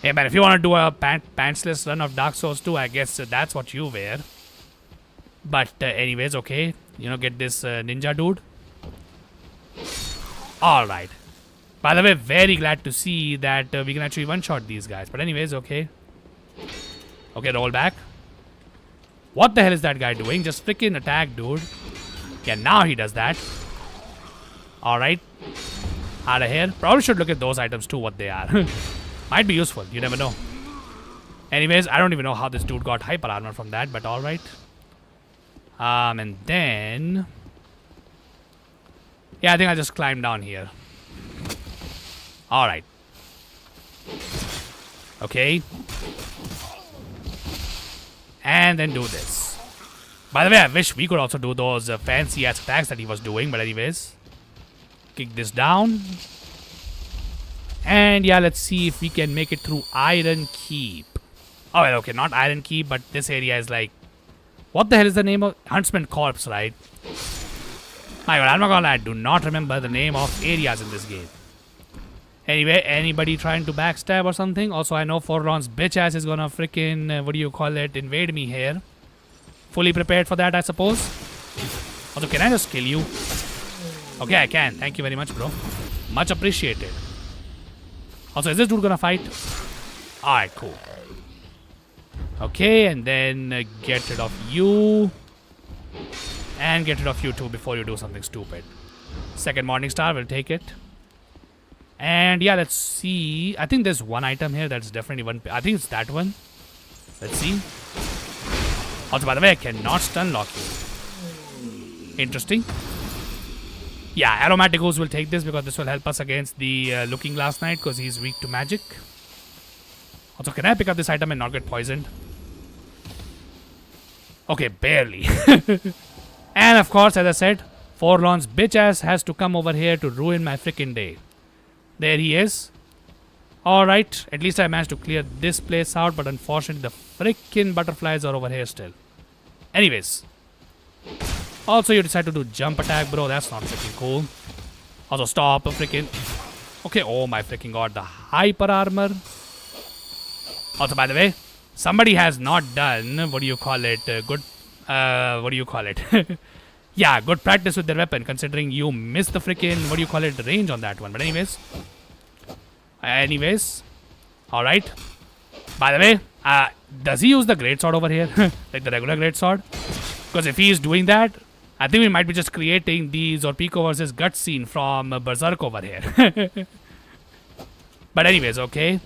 Hey man, if you want to do a pantsless run of Dark Souls 2, I guess that's what you wear. But anyways, okay. Get this ninja dude. Alright. By the way, very glad to see that we can actually one-shot these guys. But anyways, okay. Okay, roll back. What the hell is that guy doing? Just freaking attack, dude. Yeah, now he does that. Alright. Out of here. Probably should look at those items too, what they are. Might be useful. You never know. Anyways, I don't even know how this dude got hyper armor from that, but alright. And then... yeah, I think I'll just climb down here. Alright. Okay. And then do this. By the way, I wish we could also do those fancy ass attacks that he was doing, but anyways. Kick this down. And yeah, let's see if we can make it through Iron Keep. Oh, well, okay, not Iron Keep, but this area is like... what the hell is the name of... Huntsman Corpse, right? My god, I'm not gonna lie, I do not remember the name of areas in this game. Anyway, anybody trying to backstab or something? Also, I know Forlorn's bitch ass is gonna freaking, invade me here. Fully prepared for that, I suppose. Also, can I just kill you? Okay, I can. Thank you very much, bro. Much appreciated. Also, is this dude gonna fight? Alright, cool. Okay, and then get rid of you. And get rid of you too before you do something stupid. Second Morning Star, will take it. And yeah, let's see. I think there's one item here that's definitely one. I think it's that one. Let's see. Also, by the way, I cannot stun lock you. Interesting. Yeah, Aromatic Ooze will take this because this will help us against the Looking Glass Knight because he's weak to magic. Also, can I pick up this item and not get poisoned? Okay, barely. And of course, as I said, Forlorn's bitch ass has to come over here to ruin my freaking day. There he is. Alright, at least I managed to clear this place out, but unfortunately the freaking butterflies are over here still. Anyways. Also, you decide to do jump attack, bro. That's not freaking cool. Also, stop a freaking... okay, oh my freaking god, the hyper armor. Also, by the way, somebody has not done, good... yeah, good practice with their weapon considering you missed the freaking, what do you call it, range on that one. But anyways, all right. By the way, does he use the greatsword over here, like the regular greatsword? Because if he is doing that, I think we might be just creating the Zorpico versus Gut scene from Berserk over here. But anyways, okay.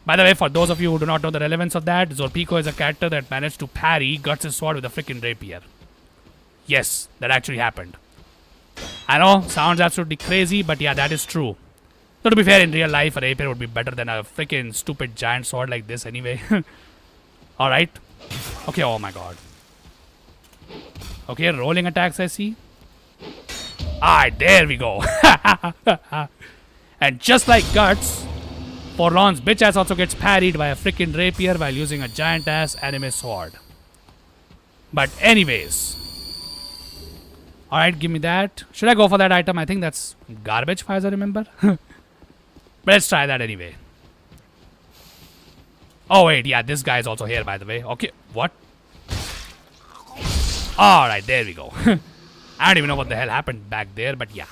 By the way, for those of you who do not know the relevance of that, Zorpico is a character that managed to parry Guts' sword with a freaking rapier. Yes, that actually happened. I know, sounds absolutely crazy, but yeah, that is true. So to be fair, in real life, a rapier would be better than a freaking stupid giant sword like this anyway. Alright. Okay, oh my god. Okay, rolling attacks I see. Alright, there we go. And just like Guts, Forlorn's bitch ass also gets parried by a freaking rapier while using a giant ass anime sword. But anyways. Alright, give me that. Should I go for that item? I think that's garbage as I remember. But let's try that anyway. Oh wait, yeah, this guy is also here by the way. Okay, what? Alright, there we go. I don't even know what the hell happened back there, but yeah.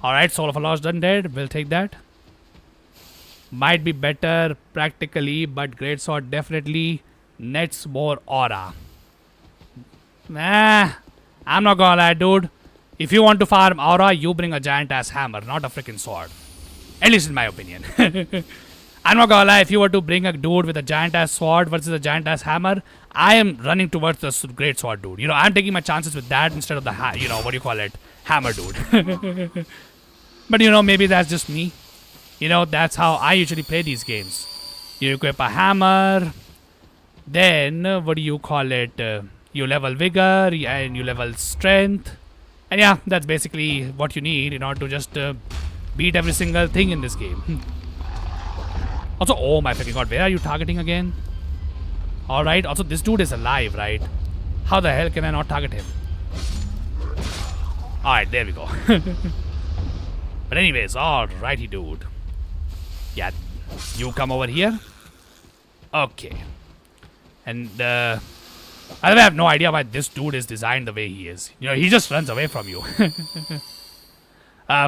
Alright, Soul of a Lost Undead. We'll take that. Might be better practically, but Greatsword definitely nets more aura. Nah, I'm not gonna lie, dude. If you want to farm aura, you bring a giant ass hammer, not a freaking sword. At least in my opinion. I'm not gonna lie, if you were to bring a dude with a giant ass sword versus a giant ass hammer, I am running towards the great sword dude. You know, I'm taking my chances with that instead of the, hammer dude. But you know, maybe that's just me. You know, that's how I usually play these games. You equip a hammer, then, you level vigor, and you level strength. And yeah, that's basically what you need in order to just beat every single thing in this game. Also, oh my freaking god, where are you targeting again? Alright, also this dude is alive, right? How the hell can I not target him? Alright, there we go. But anyways, alrighty dude. Yeah, you come over here. Okay. And by the way, I have no idea why this dude is designed the way he is. You know, he just runs away from you.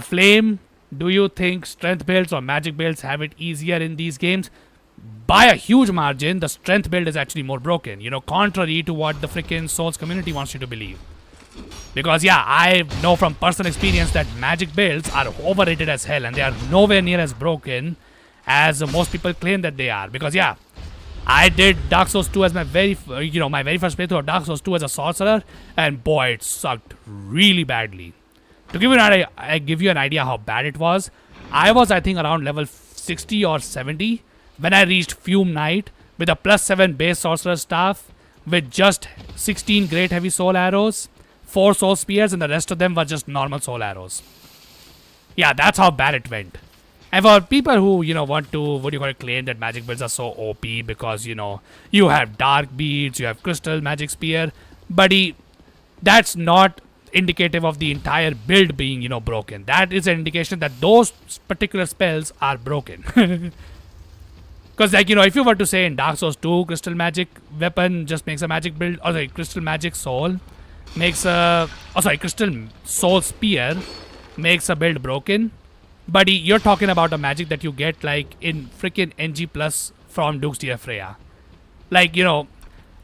Flame, do you think strength builds or magic builds have it easier in these games? By a huge margin, the strength build is actually more broken. You know, contrary to what the freaking Souls community wants you to believe. Because yeah, I know from personal experience that magic builds are overrated as hell and they are nowhere near as broken as most people claim that they are. Because yeah, I did Dark Souls 2 as my very first playthrough of Dark Souls 2 as a sorcerer, and boy, it sucked really badly. To give you an idea how bad it was, I was I think around level 60 or 70 when I reached Fume Knight with a +7 base sorcerer staff with just 16 great heavy soul arrows, 4 soul spears, and the rest of them were just normal soul arrows. Yeah, that's how bad it went. And for people who, want to, claim that magic builds are so OP because, you have dark beads, you have crystal magic spear, buddy, that's not indicative of the entire build being, broken. That is an indication that those particular spells are broken. Because, if you were to say in Dark Souls 2, crystal magic weapon just makes a magic build, or sorry, crystal magic soul makes a, crystal soul spear makes a build broken. Buddy, you're talking about a magic that you get like in freaking NG Plus from Duke's Dear Freya. Like,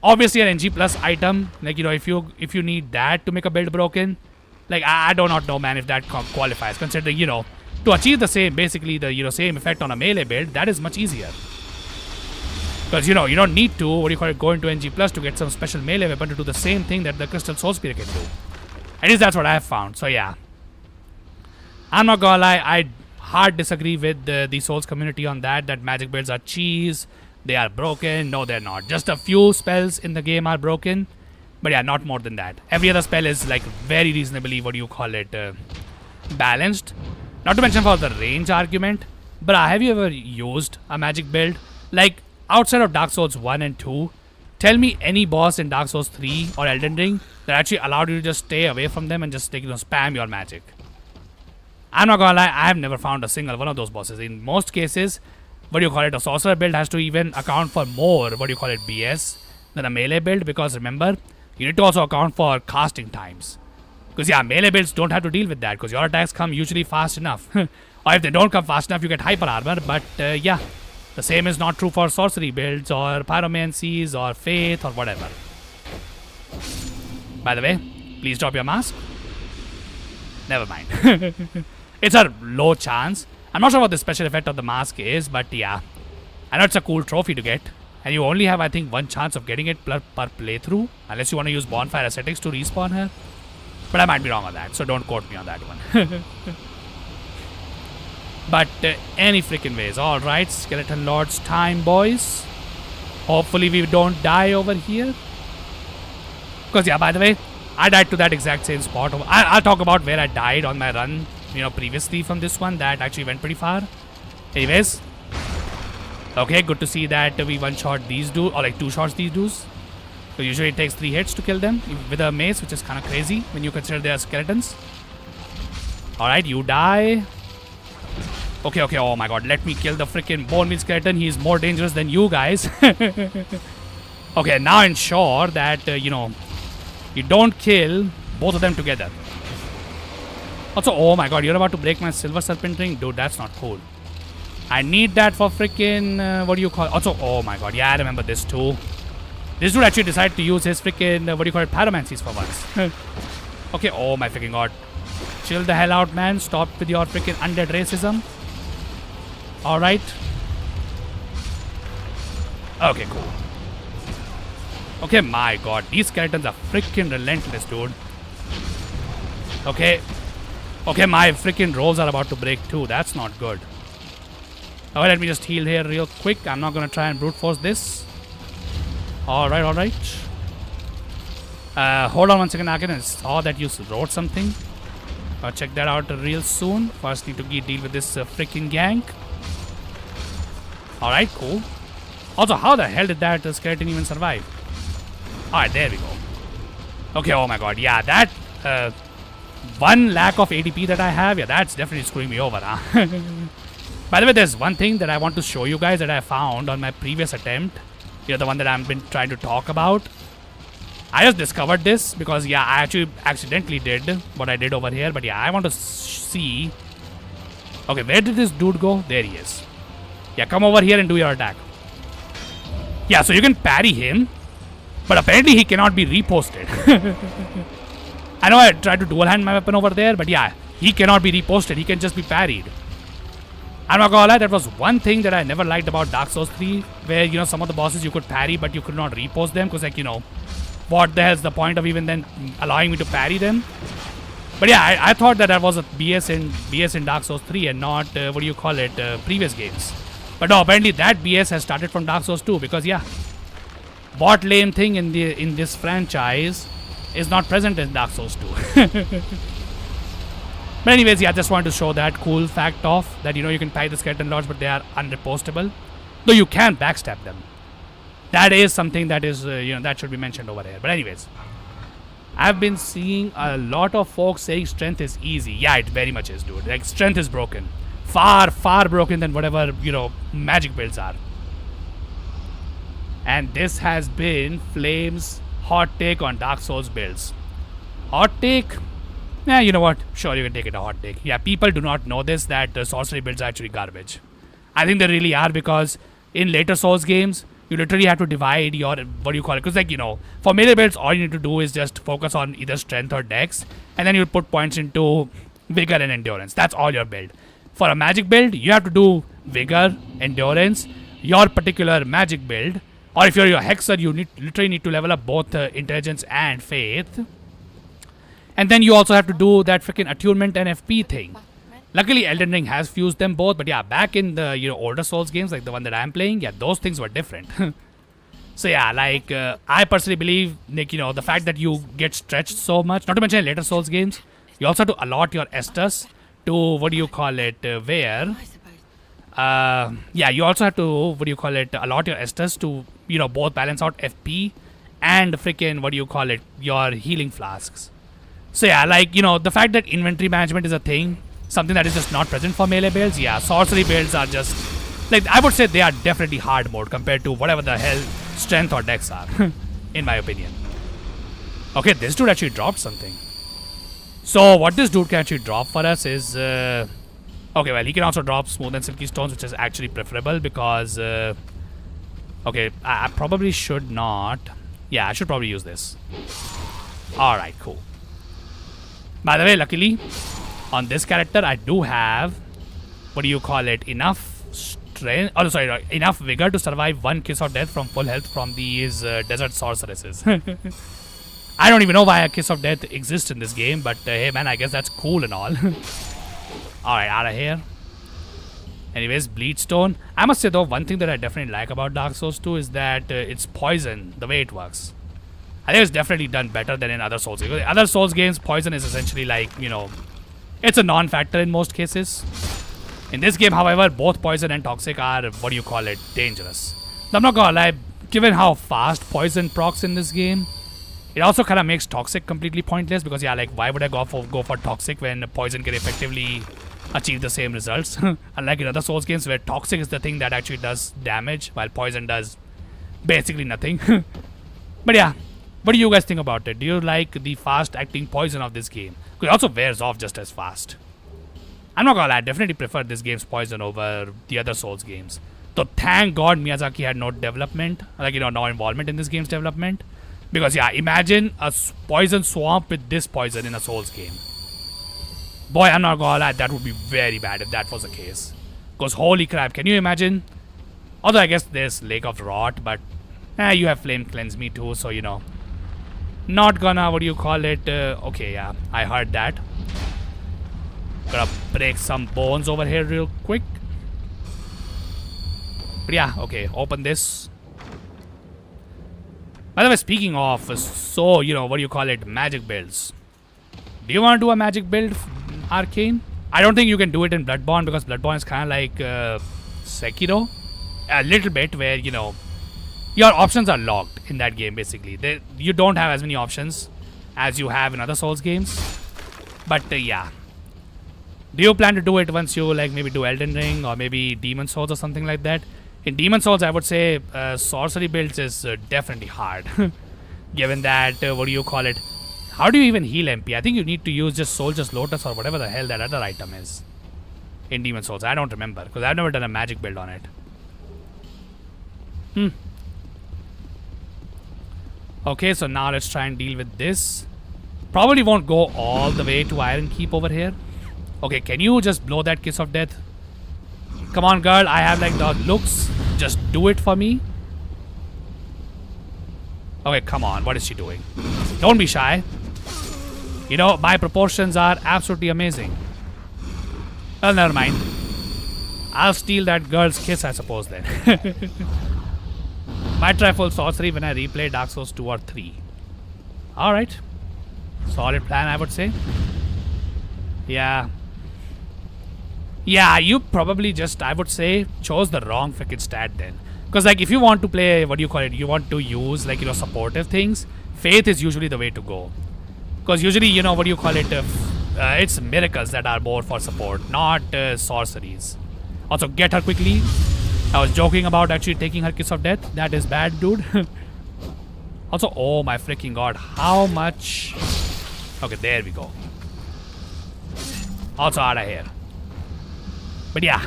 obviously an NG Plus item, like, if you need that to make a build broken, like, I do not know, man, if that qualifies. Considering, to achieve the same, basically the, same effect on a melee build, that is much easier. Because, you don't need to, go into NG Plus to get some special melee weapon to do the same thing that the Crystal Soul Spear can do. At least that's what I have found, so yeah. I'm not gonna lie, I hard disagree with the Souls community on that magic builds are cheese, they are broken. No, they're not. Just a few spells in the game are broken, but yeah, not more than that. Every other spell is like very reasonably, balanced. Not to mention for the range argument, but have you ever used a magic build? Like, outside of Dark Souls 1 and 2, tell me any boss in Dark Souls 3 or Elden Ring that actually allowed you to just stay away from them and just spam your magic. I'm not gonna lie, I have never found a single one of those bosses. In most cases, a sorcerer build has to even account for more, BS than a melee build, because remember, you need to also account for casting times. Because yeah, melee builds don't have to deal with that because your attacks come usually fast enough. Or if they don't come fast enough, you get hyper armor. But yeah, the same is not true for sorcery builds or pyromancies or faith or whatever. By the way, please drop your mask. Never mind. It's a low chance. I'm not sure what the special effect of the mask is, but yeah. I know it's a cool trophy to get. And you only have, I think, one chance of getting it per playthrough. Unless you want to use bonfire ascetics to respawn her. But I might be wrong on that, so don't quote me on that one. But any freaking ways. Alright, Skeleton Lord's time, boys. Hopefully we don't die over here. Because yeah, by the way, I died to that exact same spot. I'll talk about where I died on my run, previously from this one. That actually went pretty far. Anyways. Okay, good to see that we one-shot these dudes, or like two-shots these dudes. So usually it takes 3 hits to kill them with a mace, which is kind of crazy when you consider they are skeletons. Alright, you die. Okay, oh my god, let me kill the freaking bone meal skeleton. He is more dangerous than you guys. Okay, now ensure that, you don't kill both of them together. Also, oh my god, you're about to break my silver serpent ring? Dude, that's not cool. I need that for freaking, what do you call it? Also, oh my god, yeah, I remember this too. This dude actually decided to use his freaking, pyromancies for once. Okay, oh my freaking god. Chill the hell out, man. Stop with your freaking undead racism. Alright. Okay, cool. Okay, my god. These skeletons are freaking relentless, dude. Okay. Okay, my freaking rolls are about to break too. That's not good. Alright, let me just heal here real quick. I'm not gonna try and brute force this. Alright. Hold on 1 second, Akin. I saw that you wrote something. I'll check that out real soon. First need to deal with this freaking gang. Alright, cool. Also, how the hell did that skeleton even survive? Alright, there we go. Okay, oh my god. Yeah, that one lack of ADP that I have, yeah, that's definitely screwing me over, huh? By the way, there's one thing that I want to show you guys that I found on my previous attempt. The one that I've been trying to talk about. I just discovered this because, yeah, I actually accidentally did what I did over here. But yeah, I want to see. Okay, where did this dude go? There he is. Yeah, come over here and do your attack. Yeah, so you can parry him. But apparently he cannot be reposted. I know I tried to dual hand my weapon over there. But yeah, he cannot be reposted. He can just be parried. I'm not gonna lie, that was one thing that I never liked about Dark Souls 3. Where, some of the bosses you could parry but you could not repost them. Because, like, what the hell's the point of even then allowing me to parry them? But yeah, I thought that was a BS in Dark Souls 3 and not, previous games. But no, apparently that BS has started from Dark Souls 2 because, yeah, bot lane thing in this franchise is not present in Dark Souls 2. But anyways, yeah, I just wanted to show that cool fact off that, you can parry the skeleton lords but they are unrepostable. Though you can backstab them. That is something that is, that should be mentioned over here. But anyways, I've been seeing a lot of folks saying strength is easy. Yeah, it very much is, dude. Like, strength is broken. Far, far broken than whatever, magic builds are. And this has been Flame's hot take on Dark Souls builds. Hot take? Yeah, you know what? Sure, you can take it a hot take. Yeah, people do not know this, that the sorcery builds are actually garbage. I think they really are because in later Souls games, you literally have to divide your, because like, for melee builds, all you need to do is just focus on either strength or dex, and then you put points into vigor and endurance. That's all your build. For a magic build, you have to do vigor, endurance, your particular magic build, or if you're a hexer, you literally need to level up both intelligence and faith. And then you also have to do that freaking attunement and FP thing. Luckily, Elden Ring has fused them both, but yeah, back in the older Souls games, like the one that I'm playing, yeah, those things were different. So yeah, like, I personally believe, like, the fact that you get stretched so much, not to mention later Souls games, you also have to allot your Estus to, where? Yeah, you also have to, allot your Estus to, both balance out FP and freaking, your healing flasks. So yeah, like, the fact that inventory management is a thing, something that is just not present for melee builds, yeah, sorcery builds are just, like, I would say they are definitely hard mode compared to whatever the hell strength or dex are, in my opinion. Okay, this dude actually dropped something. So what this dude can actually drop for us is... okay, well, he can also drop smooth and silky stones, which is actually preferable because... okay, I probably should not... Yeah, I should probably use this. Alright, cool. By the way, luckily, on this character, I do have... What do you call it? Enough strength... Oh, sorry, enough vigor to survive one kiss of death from full health from these desert sorceresses. I don't even know why a kiss of death exists in this game, but hey man, I guess that's cool and all. Alright, out of here. Anyways, Bleedstone. I must say though, one thing that I definitely like about Dark Souls 2 is that it's poison, the way it works. I think it's definitely done better than in other Souls games. Other Souls games, poison is essentially like, you know, it's a non-factor in most cases. In this game, however, both poison and toxic are, what do you call it, dangerous. Now, I'm not gonna lie, given how fast poison procs in this game, it also kind of makes toxic completely pointless because yeah, like why would I go for toxic when poison can effectively achieve the same results? Unlike in other Souls games where toxic is the thing that actually does damage while poison does basically nothing. But yeah, what do you guys think about it? Do you like the fast acting poison of this game? Because it also wears off just as fast. I'm not gonna lie, I definitely prefer this game's poison over the other Souls games. So thank God Miyazaki had no development, like you know, no involvement in this game's development. Because yeah, imagine a poison swamp with this poison in a Souls game. Boy, I'm not gonna lie, that would be very bad if that was the case. Because holy crap, can you imagine? Although I guess there's Lake of Rot, but you have Flame Cleanse Me too, so you know. Not gonna, what do you call it? Okay, yeah, I heard that. Gotta break some bones over here real quick. But yeah, okay, open this. By the way, speaking of, so, you know, what do you call it, magic builds. Do you want to do a magic build, Arcane? I don't think you can do it in Bloodborne because Bloodborne is kind of like Sekiro. A little bit where, you know, your options are locked in that game, basically. You don't have as many options as you have in other Souls games. But, yeah. Do you plan to do it once you, like, maybe do Elden Ring or maybe Demon Souls or something like that? In Demon Souls, I would say sorcery builds is definitely hard. Given that, what do you call it? How do you even heal MP? I think you need to use just Soldier's Lotus or whatever the hell that other item is. In Demon Souls, I don't remember. Because I've never done a magic build on it. Okay, so now let's try and deal with this. Probably won't go all the way to Iron Keep over here. Okay, can you just blow that kiss of death? Come on, girl. I have like the looks. Just do it for me. Okay, come on. What is she doing? Don't be shy. You know, my proportions are absolutely amazing. Well, never mind. I'll steal that girl's kiss, I suppose, then. Might try full sorcery when I replay Dark Souls 2 or 3. Alright. Solid plan, I would say. Yeah. Yeah, you probably just, I would say, chose the wrong freaking stat then. Because, like, if you want to play, what do you call it? You want to use, like, you know, supportive things. Faith is usually the way to go. Because usually, you know, what do you call it? It's miracles that are more for support, not sorceries. Also, get her quickly. I was joking about actually taking her kiss of death. That is bad, dude. Also, oh my freaking god. How much? Okay, there we go. Also out of here. But yeah.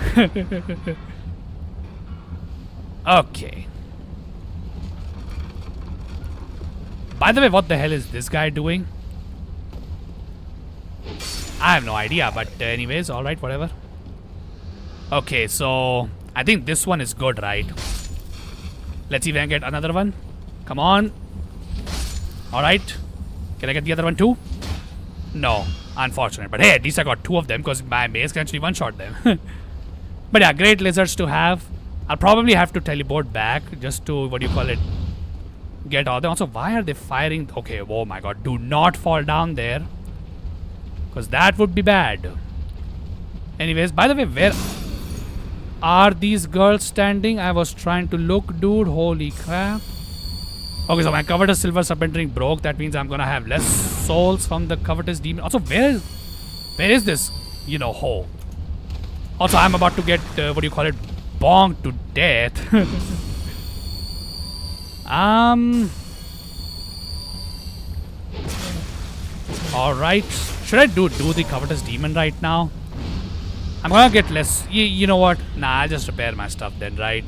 Okay. By the way, what the hell is this guy doing? I have no idea, but anyways, alright, whatever. Okay, so I think this one is good, right? Let's see if I can get another one. Come on. Alright. Can I get the other one too? No. Unfortunate. But hey, at least I got two of them because my mace can actually one-shot them. But yeah, great lizards to have. I'll probably have to teleport back just to, what do you call it, get all them. Also, why are they firing? Okay, oh my god. Do not fall down there. Because that would be bad. Anyways, by the way, where are these girls standing? I was trying to look, dude. Holy crap. Okay, so my covetous silver serpent ring broke. That means I'm gonna have less souls from the covetous demon. Also, where is this, you know, hole? Also, I'm about to get, what do you call it, bonked to death. Alright. Should I do the covetous demon right now? I'm gonna get less. You know what? Nah, I'll just repair my stuff then, right?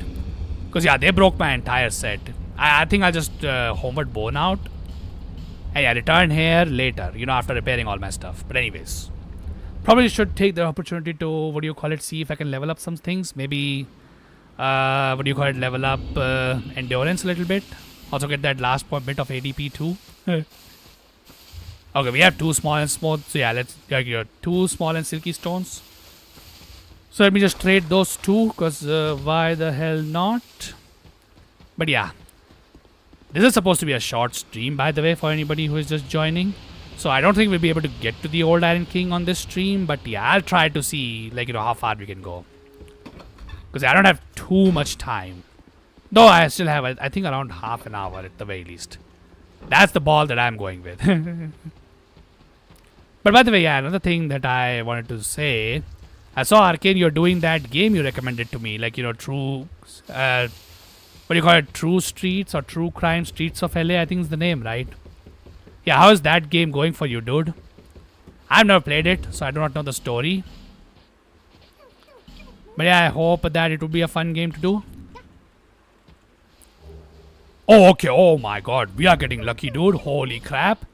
Because yeah, they broke my entire set. I think I'll just homeward bone out. And yeah, return here later, after repairing all my stuff. But anyways, probably should take the opportunity to, see if I can level up some things. Maybe, level up endurance a little bit. Also get that last bit of ADP too. Okay, we have 2 small and smooth. So yeah, let's get 2 small and silky stones. So let me just trade those 2, because why the hell not? But yeah. This is supposed to be a short stream, by the way, for anybody who is just joining. So I don't think we'll be able to get to the old Iron King on this stream. But yeah, I'll try to see, how far we can go. Because I don't have too much time. Though I still have, I think, around half an hour at the very least. That's the ball that I'm going with. But by the way, yeah, another thing that I wanted to say. I saw, Arcane, you're doing that game you recommended to me. True... what do you call it? True Streets or True Crime Streets of LA, I think is the name, right? Yeah, how is that game going for you, dude? I've never played it, so I do not know the story. But yeah, I hope that it would be a fun game to do. Oh, okay. Oh my god. We are getting lucky, dude. Holy crap.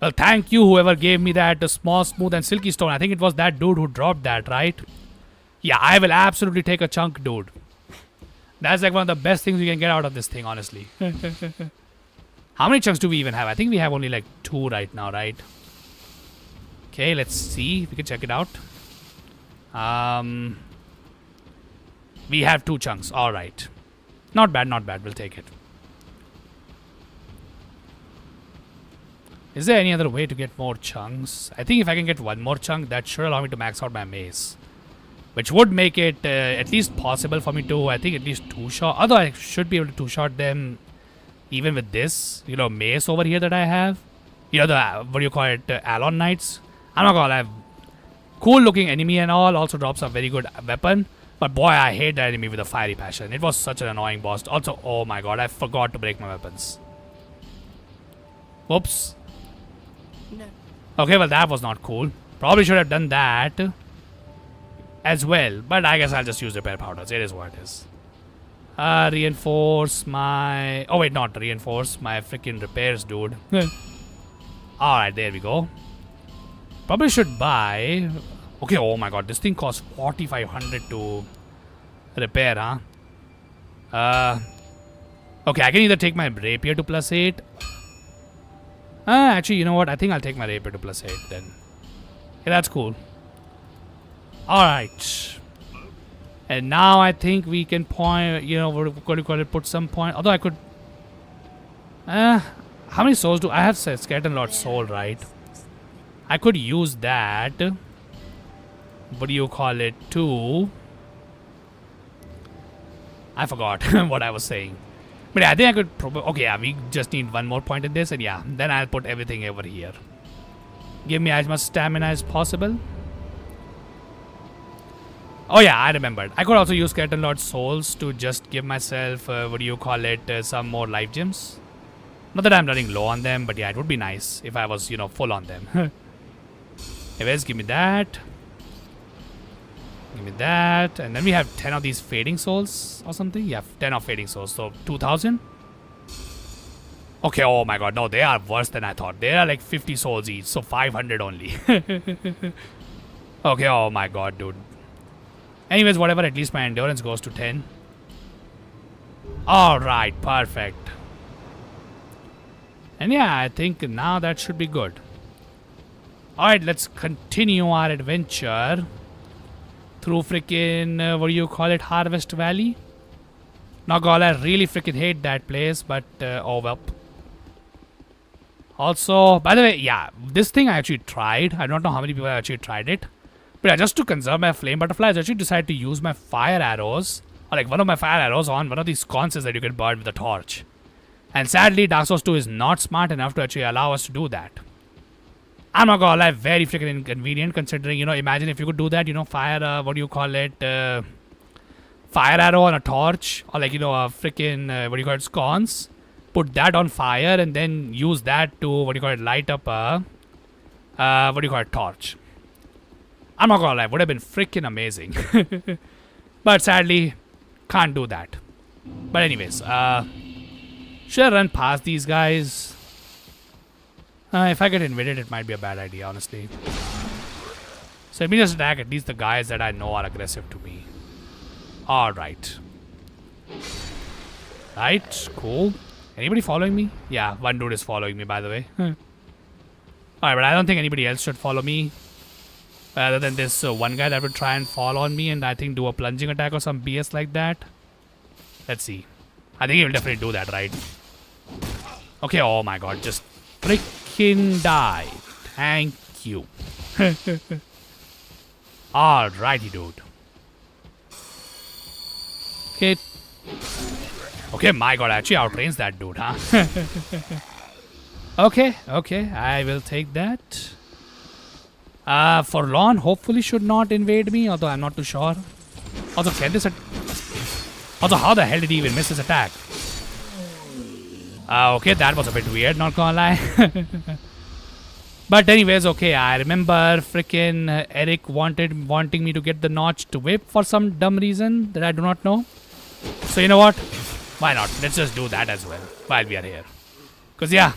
Well, thank you, whoever gave me that small, smooth, and silky stone. I think it was that dude who dropped that, right? Yeah, I will absolutely take a chunk, dude. That's one of the best things we can get out of this thing, honestly. How many chunks do we even have? I think we have only 2 right now, right? Okay, let's see if we can check it out. We have 2 chunks. Alright. Not bad, not bad. We'll take it. Is there any other way to get more chunks? I think if I can get 1 more chunk, that should allow me to max out my mace. Which would make it at least possible for me to, I think, at least 2-shot. Although I should be able to 2-shot them even with this, mace over here that I have. The, Alon Knights. I'm not gonna lie. Cool looking enemy and all. Also drops a very good weapon. But boy, I hate that enemy with a fiery passion. It was such an annoying boss. Also, oh my god, I forgot to break my weapons. Whoops. No. Okay, well that was not cool. Probably should have done that as well. But I guess I'll just use repair powders. It is what it is. Reinforce my... Oh wait, not reinforce my freaking repairs, dude. Alright, there we go. Probably should buy... Okay, oh my god, this thing costs 4,500 to repair, huh? Okay, I can either take my rapier to +8. Actually, you know what? I think I'll take my rapier to +8 then. Yeah, that's cool. Alright. And now I think we can point, what do you call it, put some point. Although I could... how many souls do I have? Skeleton Lord soul, right? I could use that. What do you call it, too? I forgot what I was saying. But yeah, I think I could probably... Okay, yeah, we just need 1 more point in this. And yeah, then I'll put everything over here. Give me as much stamina as possible. Oh yeah, I remembered. I could also use Skeleton Lord souls to just give myself, some more life gems. Not that I'm running low on them, but yeah, it would be nice if I was, full on them. Anyways, give me that. Give me that. And then we have 10 of these fading souls or something. Yeah, 10 of fading souls. So 2,000. Okay, oh my god. No, they are worse than I thought. They are like 50 souls each. So 500 only. Okay, oh my god, dude. Anyways, whatever. At least my endurance goes to 10. Alright, perfect. And yeah, I think now that should be good. Alright, let's continue our adventure through freaking, Harvest Valley. Now, God, I really freaking hate that place, but, oh well. Also, by the way, yeah, this thing I actually tried. I don't know how many people actually tried it. But yeah, just to conserve my flame butterflies, I actually decided to use my fire arrows, or like one of my fire arrows on one of these sconces that you can burn with a torch. And sadly, Dark Souls 2 is not smart enough to actually allow us to do that. I'm not gonna lie, very freaking inconvenient considering, imagine if you could do that, fire, fire arrow on a torch, or like, a freaking, sconce. Put that on fire and then use that to, light up a what do you call it? Torch. I'm not gonna lie, would have been freaking amazing. But sadly, can't do that. But anyways, should I run past these guys? If I get invaded, it might be a bad idea, honestly. So let me just attack at least the guys that I know are aggressive to me. Alright. Right, cool. Anybody following me? Yeah, one dude is following me, by the way. Alright, but I don't think anybody else should follow me. Other than this one guy that would try and fall on me and I think do a plunging attack or some BS like that. Let's see. I think he will definitely do that, right? Okay, oh my god, just freaking die. Thank you. Alrighty, dude. Okay. Okay, my god, I actually outrange that dude, huh? Okay, I will take that. Forlorn hopefully should not invade me, although I'm not too sure. Also, can this... Also, how the hell did he even miss his attack? Okay, that was a bit weird, not gonna lie. But anyways, okay, I remember frickin' Eric wanting me to get the notched whip for some dumb reason that I do not know. So you know what? Why not? Let's just do that as well while we are here. Cause yeah,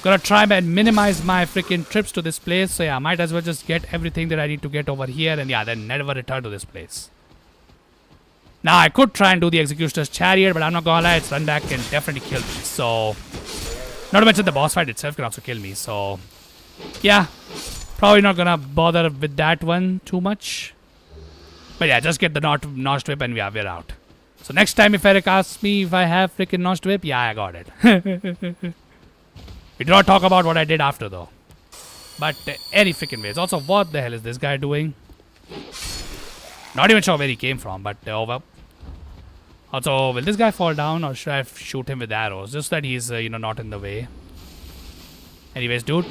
gonna try and minimize my freaking trips to this place. So yeah, might as well just get everything that I need to get over here and yeah, then never return to this place. Now I could try and do the Executioner's Chariot, but I'm not gonna lie, its run back can definitely kill me. So, not to mention the boss fight itself can also kill me. So, yeah, probably not gonna bother with that one too much. But yeah, just get the notched whip and yeah, we're out. So next time if Eric asks me if I have freaking notched whip, yeah, I got it. We do not talk about what I did after though. But any freaking ways. Also, what the hell is this guy doing? Not even sure where he came from, but oh well. Also, will this guy fall down or should I shoot him with arrows? Just that he's, not in the way. Anyways, dude.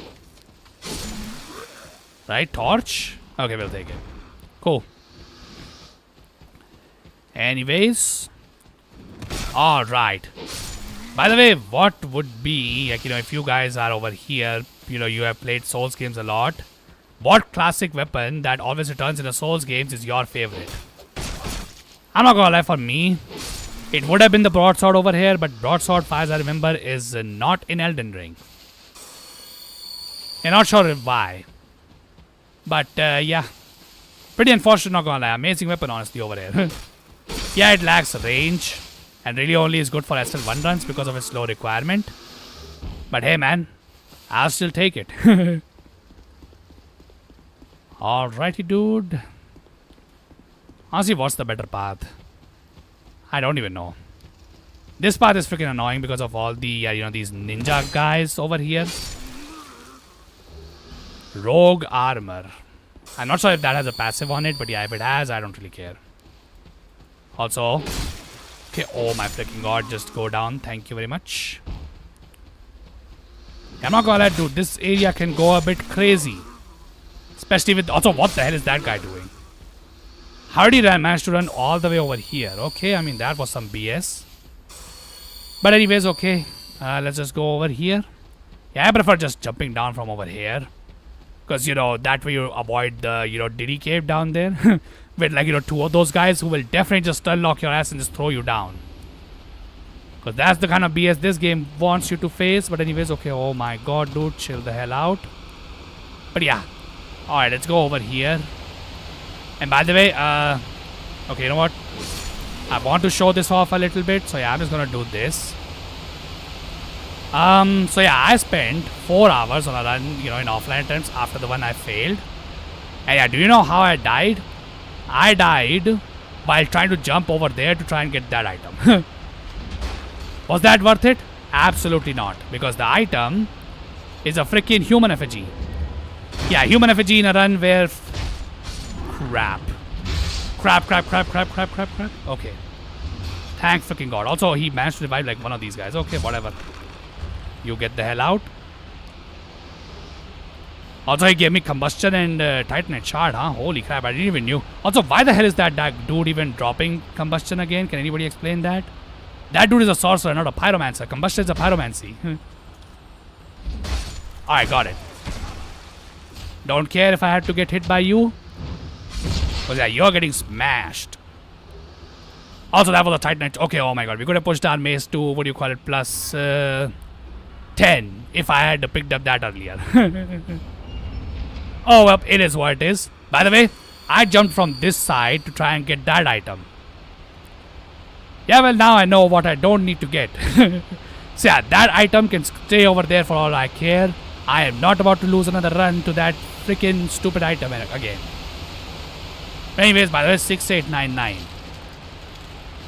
Right, torch? Okay, we'll take it. Cool. Anyways. Alright. By the way, what would be, like, if you guys are over here, you have played Souls games a lot. What classic weapon that always returns in the Souls games is your favorite? I'm not gonna lie, for me, it would have been the broadsword over here, but broadsword, far as I remember, is not in Elden Ring. I'm not sure why. But, yeah. Pretty unfortunate, not gonna lie. Amazing weapon, honestly, over here. Yeah, it lacks range. And really only is good for SL1 runs because of its low requirement. But hey, man. I'll still take it. Alrighty, dude. Honestly, what's the better path? I don't even know. This path is freaking annoying because of all the, these ninja guys over here. Rogue armor. I'm not sure if that has a passive on it, but yeah, if it has, I don't really care. Also, okay, oh my freaking god, just go down. Thank you very much. I'm not gonna lie, dude, this area can go a bit crazy. Especially with, also, what the hell is that guy doing? How did I manage to run all the way over here? Okay, I mean, that was some BS. But anyways, okay, let's just go over here. Yeah, I prefer just jumping down from over here. Because, that way you avoid the, Diddy cave down there. With, like, two of those guys who will definitely just unlock your ass and just throw you down. Because that's the kind of BS this game wants you to face. But anyways, okay, oh my god, dude, chill the hell out. But yeah. Alright, let's go over here. And by the way, okay, you know what? I want to show this off a little bit. So yeah, I'm just gonna do this. So yeah, I spent 4 hours on a run, in offline terms after the one I failed. And yeah, do you know how I died? I died while trying to jump over there to try and get that item. Was that worth it? Absolutely not. Because the item is a freaking human effigy. Yeah, human effigy in a run where... Crap. Crap. Okay. Thank freaking god. Also, he managed to revive like one of these guys. Okay, whatever. You get the hell out. Also, he gave me combustion and titanite shard, huh? Holy crap, I didn't even knew. Also, why the hell is that dude even dropping combustion again? Can anybody explain that? That dude is a sorcerer, not a pyromancer. Combustion is a pyromancy. Alright, got it. Don't care if I had to get hit by you. Because yeah, you're getting smashed. Also, that was a Titanite. Okay, oh my god. We could have pushed our mace to, what do you call it, plus 10. If I had picked up that earlier. Oh, well, it is what it is. By the way, I jumped from this side to try and get that item. Yeah, well, now I know what I don't need to get. So yeah, that item can stay over there for all I care. I am not about to lose another run to that freaking stupid item again. Anyways, by the way, 6899.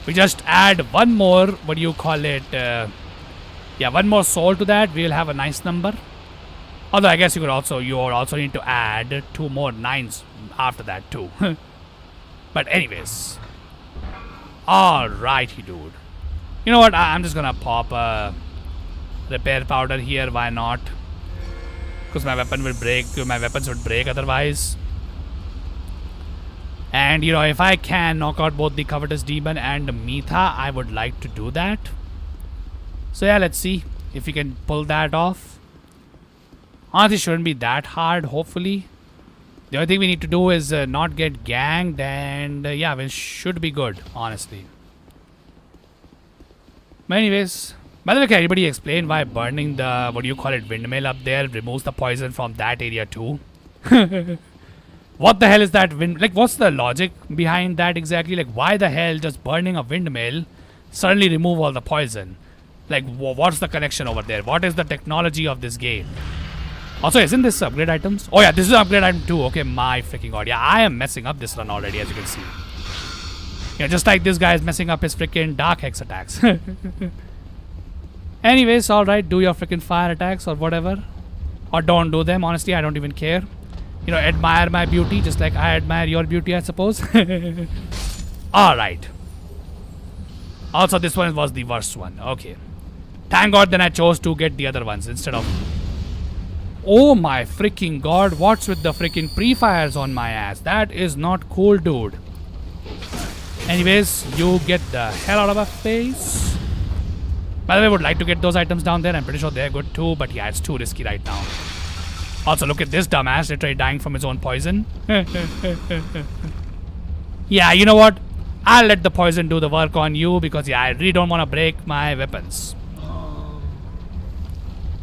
We just add one more, what do you call it? Yeah, one more soul to that. We'll have a nice number. Although I guess you would also need to add 2 more 9s after that too. But anyways. Alrighty, dude. You know what? I'm just gonna pop a repair powder here. Why not? Because my weapon will break. My weapons would break otherwise. And you know, if I can knock out both the Covetous Demon and the Mitha, I would like to do that. So yeah, let's see if we can pull that off. Honestly, shouldn't be that hard, hopefully. The only thing we need to do is not get ganged, and yeah, we should be good, honestly. But anyways, by the way, can anybody explain why burning the, what do you call it, windmill up there removes the poison from that area too? What the hell is that wind? Like, what's the logic behind that exactly? Like, why the hell does burning a windmill suddenly remove all the poison? Like, what's the connection over there? What is the technology of this game? Also, isn't this upgrade items? Oh yeah, this is an upgrade item too. Okay, my freaking god. Yeah, I am messing up this run already, as you can see. Yeah, just like this guy is messing up his freaking dark hex attacks. Anyways, alright, do your freaking fire attacks or whatever. Or don't do them, honestly, I don't even care. You know, admire my beauty just like I admire your beauty, I suppose. Alright. Also, this one was the worst one. Okay. Thank god then I chose to get the other ones instead of... Oh my freaking god, what's with the freaking pre-fires on my ass? That is not cool, dude. Anyways, you get the hell out of my face. By the way, I would like to get those items down there. I'm pretty sure they're good too, but yeah, it's too risky right now. Also, look at this dumbass literally dying from his own poison. Yeah, you know what? I'll let the poison do the work on you because yeah, I really don't want to break my weapons.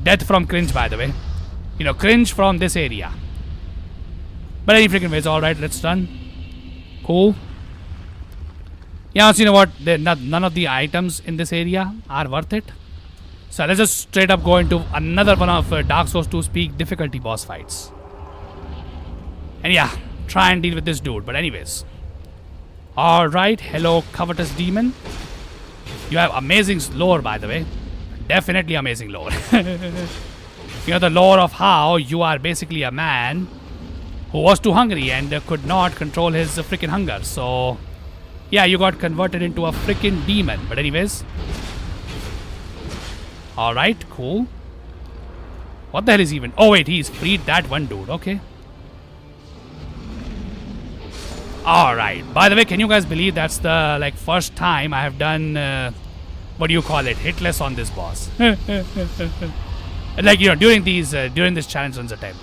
Death from cringe, by the way. You know, cringe from this area. But any freaking ways, alright, let's run. Cool. Yeah, so you know what? None of the items in this area are worth it. So let's just straight up go into another one of Dark Souls 2's peak difficulty boss fights. And yeah, try and deal with this dude. But anyways. Alright, hello Covetous Demon. You have amazing lore, by the way. Definitely amazing lore. You know, the lore of how you are basically a man who was too hungry and could not control his freaking hunger. So, yeah, you got converted into a freaking demon. But anyways. Alright, cool. What the hell is even... Oh, wait, he's freed that one dude. Okay. Alright. By the way, can you guys believe that's the, like, first time I have done... what do you call it? Hitless on this boss. Like, you know, during this challenge runs attempt.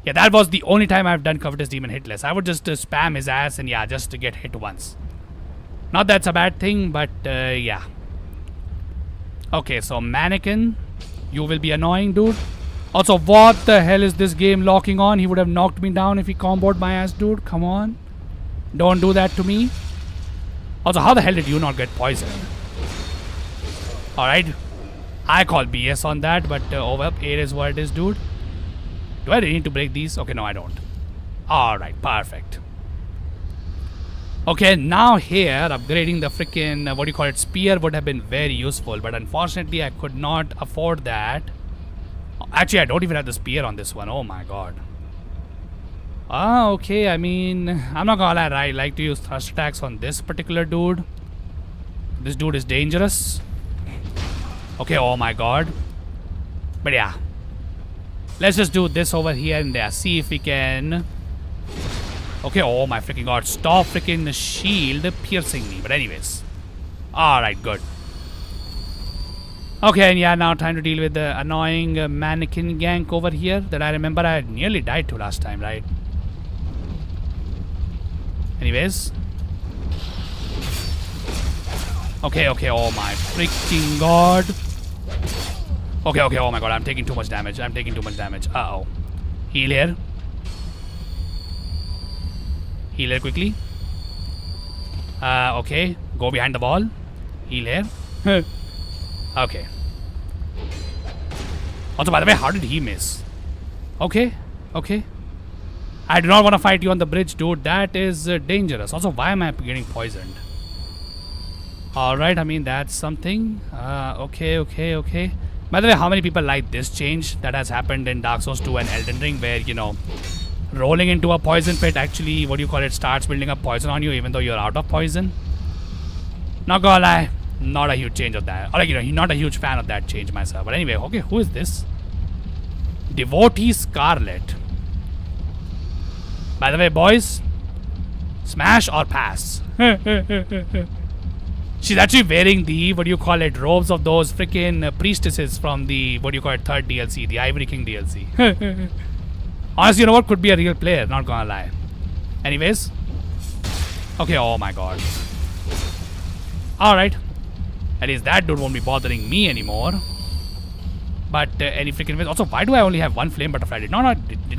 Yeah, that was the only time I've done Covetous Demon hitless. I would just spam his ass and yeah, just to get hit once. Not that's a bad thing, but yeah. Okay, so mannequin. You will be annoying, dude. Also, what the hell is this game locking on? He would have knocked me down if he comboed my ass, dude. Come on. Don't do that to me. Also, how the hell did you not get poisoned? Alright. I call BS on that, but oh well, it is what it is, dude. Do I really need to break these? Okay, no, I don't. Alright, perfect. Okay, now here, upgrading the freaking, what do you call it, spear would have been very useful, but unfortunately, I could not afford that. Actually, I don't even have the spear on this one. Oh my god. Ah, okay, I mean, I'm not gonna lie, I like to use thrust attacks on this particular dude. This dude is dangerous. Okay, oh my god. But yeah. Let's just do this over here and there. See if we can... Okay, oh my freaking god. Stop freaking shield piercing me. But anyways. Alright, good. Okay, and yeah, now time to deal with the annoying mannequin gang over here that I remember I nearly died to last time, right? Anyways. Okay, oh my freaking god. Okay, oh my god, I'm taking too much damage. Uh-oh. Heal here. Heal here quickly. Okay. Go behind the wall. Heal here. Okay. Also, by the way, how did he miss? Okay. I do not want to fight you on the bridge, dude. That is dangerous. Also, why am I getting poisoned? Alright, I mean, that's something. Okay. By the way, how many people like this change that has happened in Dark Souls 2 and Elden Ring where, you know, rolling into a poison pit actually, starts building up poison on you even though you're out of poison? Not gonna lie, not a huge change of that. Or like, you know, not a huge fan of that change myself. But anyway, okay, who is this? Devotee Scarlet. By the way, boys, smash or pass? She's actually wearing the, robes of those freaking priestesses from the, third DLC, the Ivory King DLC. Honestly, you know what? Could be a real player, not gonna lie. Anyways. Okay, oh my god. Alright. At least that dude won't be bothering me anymore. But any freaking... Also, why do I only have one flame butterfly? Did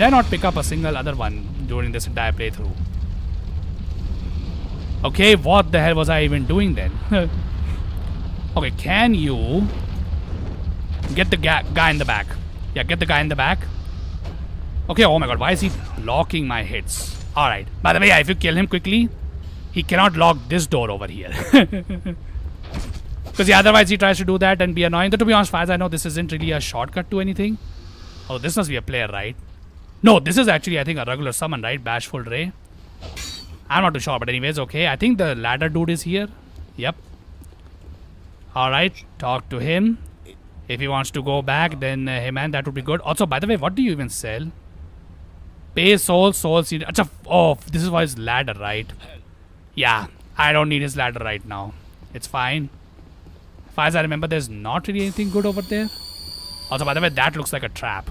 I not pick up a single other one during this entire playthrough? Okay, what the hell was I even doing then? Okay, can you... Get the guy in the back. Yeah, get the guy in the back. Okay, oh my god, why is he blocking my hits? Alright. By the way, if you kill him quickly, he cannot lock this door over here. Because yeah, otherwise he tries to do that and be annoying. Though to be honest, as far as I know, this isn't really a shortcut to anything. Oh, this must be a player, right? No, this is actually, I think, a regular summon, right? Bashful Ray. I'm not too sure, but anyways, okay. I think the ladder dude is here. Yep. Alright, talk to him. If he wants to go back, then hey man, that would be good. Also, by the way, what do you even sell? Pay soul seed. Achha, oh, this is why his ladder, right? Yeah, I don't need his ladder right now. It's fine. As far as I remember, there's not really anything good over there. Also, by the way, that looks like a trap.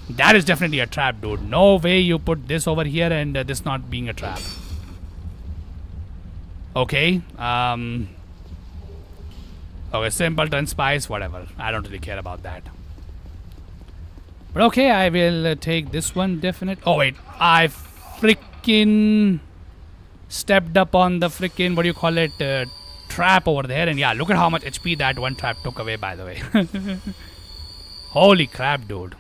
That is definitely a trap, dude. No way you put this over here and this not being a trap. Okay. Okay, simpleton spice, whatever. I don't really care about that. But okay, I will take this one, definite. Oh wait, I freaking stepped up on the freaking, trap over there. And yeah, look at how much HP that one trap took away, by the way. Holy crap, dude.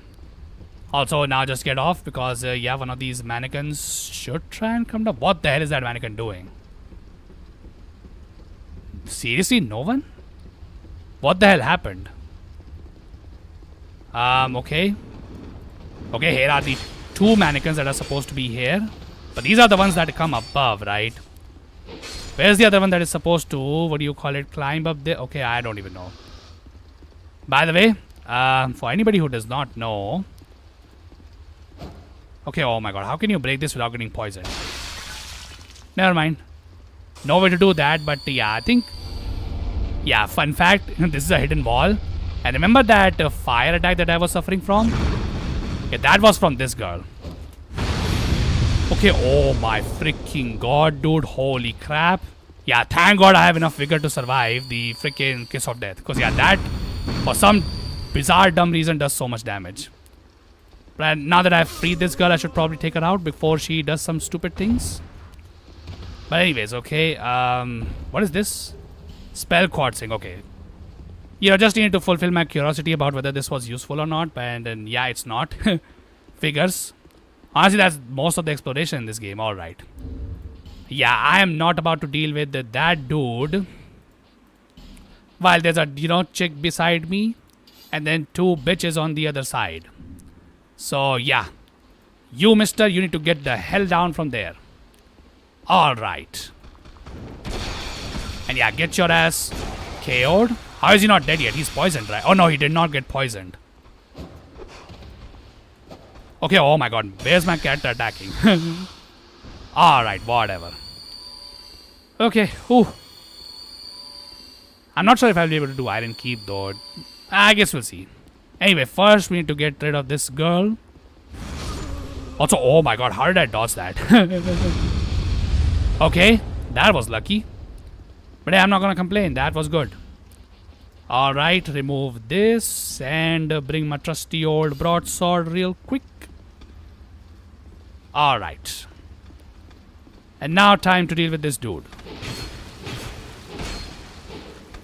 Also, now just get off because, yeah, one of these mannequins should try and come down. What the hell is that mannequin doing? Seriously, no one? What the hell happened? Okay. Okay, here are the two mannequins that are supposed to be here. But these are the ones that come above, right? Where's the other one that is supposed to, climb up there? Okay, I don't even know. By the way, for anybody who does not know... Okay, oh my god, how can you break this without getting poisoned? Never mind. No way to do that, but yeah, I think... Yeah, fun fact, this is a hidden wall. And remember that fire attack that I was suffering from? Yeah, that was from this girl. Okay, oh my freaking god, dude, holy crap. Yeah, thank god I have enough vigor to survive the freaking kiss of death. Because yeah, that, for some bizarre dumb reason, does so much damage. But now that I've freed this girl, I should probably take her out before she does some stupid things. But anyways, okay, what is this? Spell quartzing, okay. You know, just needed to fulfill my curiosity about whether this was useful or not. And yeah, it's not. Figures. Honestly, that's most of the exploration in this game. Alright. Yeah, I am not about to deal with that dude. While there's a, chick beside me. And then two bitches on the other side. So, yeah. You, mister, you need to get the hell down from there. Alright. And yeah, get your ass KO'd. How is he not dead yet? He's poisoned, right? Oh no, he did not get poisoned. Okay, oh my god. Where's my cat attacking? Alright, whatever. Okay, whew. I'm not sure if I'll be able to do Iron Keep though. I guess we'll see. Anyway, first we need to get rid of this girl. Also, oh my god, how did I dodge that? Okay, that was lucky. But yeah, I'm not gonna complain, that was good. Alright, remove this and bring my trusty old broadsword real quick. Alright. And now time to deal with this dude.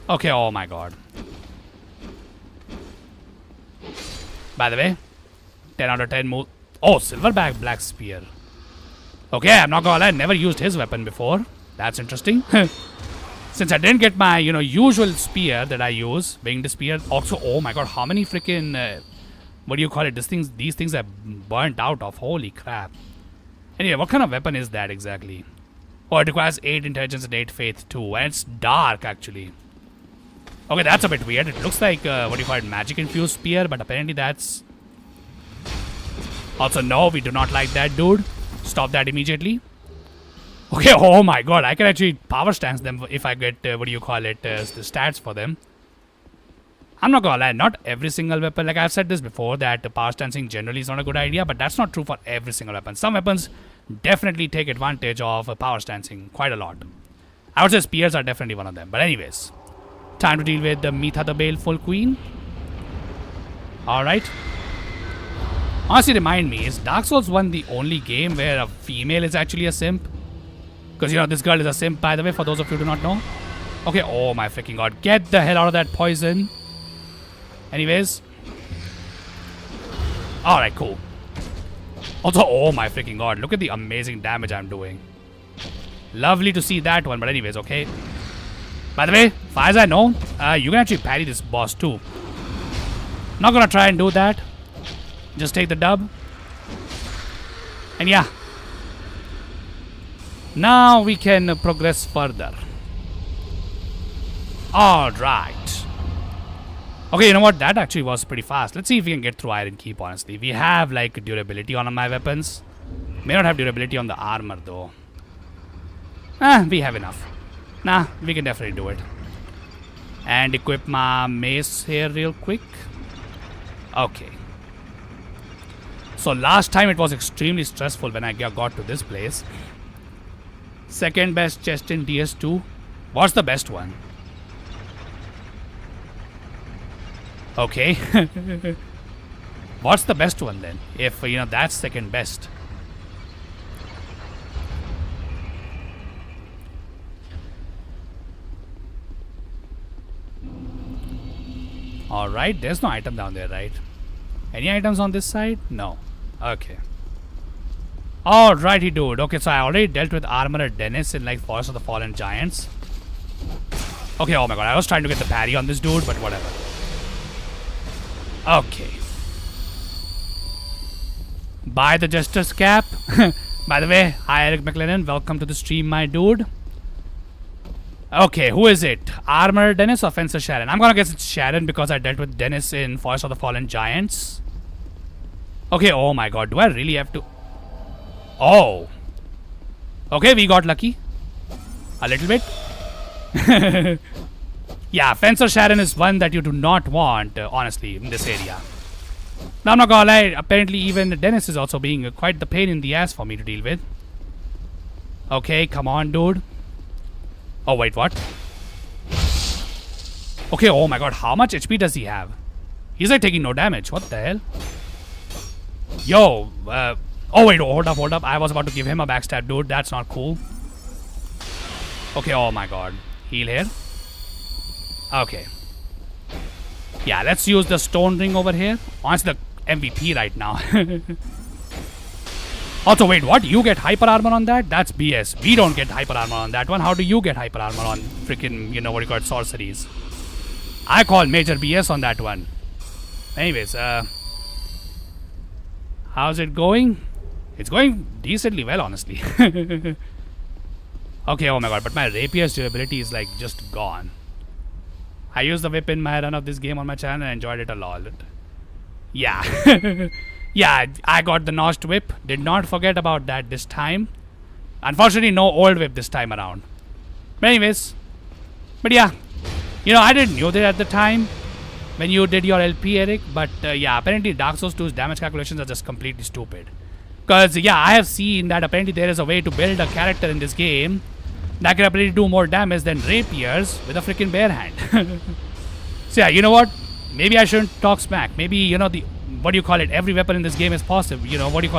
Okay, oh my god. By the way, 10 out of 10 move. Oh, Silverback Black Spear. Okay, I'm not gonna lie, I never used his weapon before. That's interesting. Since I didn't get my, usual spear that I use, winged spear. Also, oh my god, how many freaking, what do you call it? These things are burnt out of. Holy crap. Anyway, what kind of weapon is that exactly? Oh, it requires 8 intelligence and 8 faith too. And it's dark, actually. Okay, that's a bit weird. It looks like, what do you call it? Magic infused spear, but apparently that's... Also, no, we do not like that, dude. Stop that immediately. Okay, oh my god, I can actually power stance them if I get, what do you call it, the stats for them. I'm not gonna lie, not every single weapon, like I've said this before, that power stancing generally is not a good idea, but that's not true for every single weapon. Some weapons definitely take advantage of power stancing quite a lot. I would say spears are definitely one of them, but anyways. Time to deal with the Mitha the Baleful Queen. Alright. Honestly, remind me, is Dark Souls 1 the only game where a female is actually a simp? Because, this girl is a simp, by the way, for those of you who do not know. Okay, oh my freaking god. Get the hell out of that poison. Anyways. Alright, cool. Also, oh my freaking god. Look at the amazing damage I'm doing. Lovely to see that one, but anyways, okay. By the way, far as I know, you can actually parry this boss too. Not gonna try and do that. Just take the dub. And yeah. Now we can progress further. Alright. Okay, you know what? That actually was pretty fast. Let's see if we can get through Iron Keep, honestly. We have, like, durability on my weapons. May not have durability on the armor, though. We have enough. Nah, we can definitely do it. And equip my mace here real quick. Okay. So last time it was extremely stressful when I got to this place. Second best chest in DS2. What's the best one? Okay. What's the best one then? If, that's second best. Alright, there's no item down there, right? Any items on this side? No. Okay. Alrighty, dude. Okay, so I already dealt with Armorer Dennis in, like, Forest of the Fallen Giants. Okay, oh my god. I was trying to get the parry on this dude, but whatever. Okay. Buy the Jester's Cap. By the way, hi Eric McLennan. Welcome to the stream, my dude. Okay, who is it? Armorer Dennis or Fencer Sharon? I'm gonna guess it's Sharon because I dealt with Dennis in Forest of the Fallen Giants. Okay, oh my god. Do I really have to... Oh. Okay, we got lucky. A little bit. Yeah, Fencer Sharon is one that you do not want, honestly, in this area. Now, I'm not gonna lie, apparently even Dennis is also being quite the pain in the ass for me to deal with. Okay, come on, dude. Oh, wait, what? Okay, oh my god, how much HP does he have? He's like taking no damage. What the hell? Yo, oh wait, hold up. I was about to give him a backstab, dude. That's not cool. Okay, oh my god. Heal here. Okay. Yeah, let's use the stone ring over here. Honestly, the MVP right now. Also, wait, what? You get hyper armor on that? That's BS. We don't get hyper armor on that one. How do you get hyper armor on freaking, what you call it, sorceries? I call major BS on that one. Anyways, how's it going? It's going decently well, honestly. Okay, oh my god, but my rapier's durability is like just gone. I used the whip in my run of this game on my channel and enjoyed it a lot. Yeah. Yeah, I got the notched whip. Did not forget about that this time. Unfortunately, no old whip this time around. But anyways. But yeah. You know, I didn't know that at the time when you did your LP, Eric. But yeah, apparently Dark Souls 2's damage calculations are just completely stupid. Because yeah, I have seen that apparently there is a way to build a character in this game that can apparently do more damage than rapiers with a freaking bare hand. So yeah, you know what? Maybe I shouldn't talk smack. Maybe, you know, the what do you call it? Every weapon in this game is possible. You know, what do you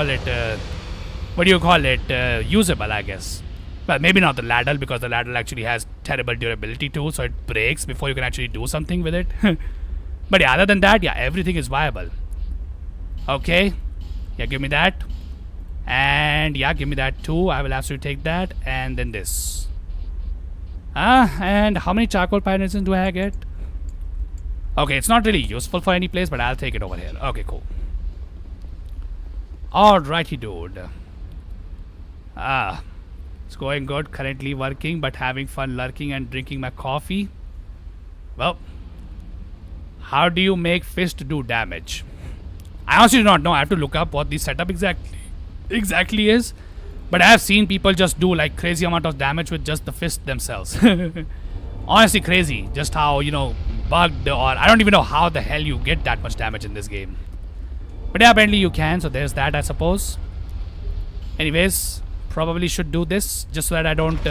call it? Usable, I guess. Well, maybe not the ladle, because the ladle actually has terrible durability too, so it breaks before you can actually do something with it. But yeah, other than that, yeah, everything is viable. Okay. Yeah, give me that. And yeah, give me that too. I will absolutely take that. And then this. And how many charcoal pioneers do I get? Okay, it's not really useful for any place, but I'll take it over here. Okay, cool. Alrighty, dude. It's going good. Currently working, but having fun lurking and drinking my coffee. Well, how do you make fist do damage? I honestly do not know. I have to look up what the setup exactly is. But I have seen people just do like crazy amount of damage with just the fist themselves. Honestly crazy. Just how, you know, bugged, or I don't even know how the hell you get that much damage in this game. But yeah, apparently you can, so there's that, I suppose. Anyways, probably should do this just so that I don't,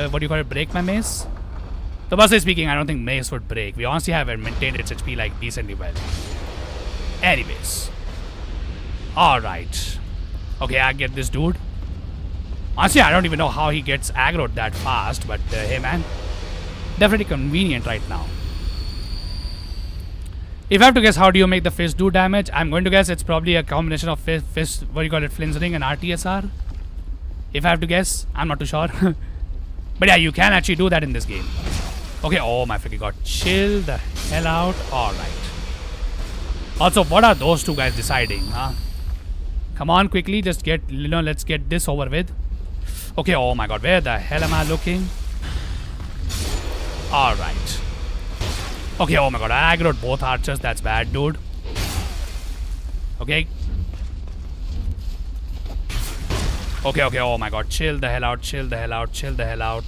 break my mace. So personally speaking, I don't think mace would break. We honestly have maintained its HP like decently well. Anyways. Alright. Okay, I get this dude. Honestly, I don't even know how he gets aggroed that fast, but hey man. Definitely convenient right now. If I have to guess how do you make the fist do damage, I'm going to guess it's probably a combination of fist, Flint's Ring and RTSR. If I have to guess, I'm not too sure. But yeah, you can actually do that in this game. Okay, oh my freaking god. Chill the hell out. Alright. Also, what are those two guys deciding, huh? Come on, quickly, just get, you know, let's get this over with. Okay, oh my god, where the hell am I looking? Alright. Okay, oh my god, I aggroed both archers, that's bad, dude. Okay. Okay, oh my god, chill the hell out, chill the hell out, chill the hell out.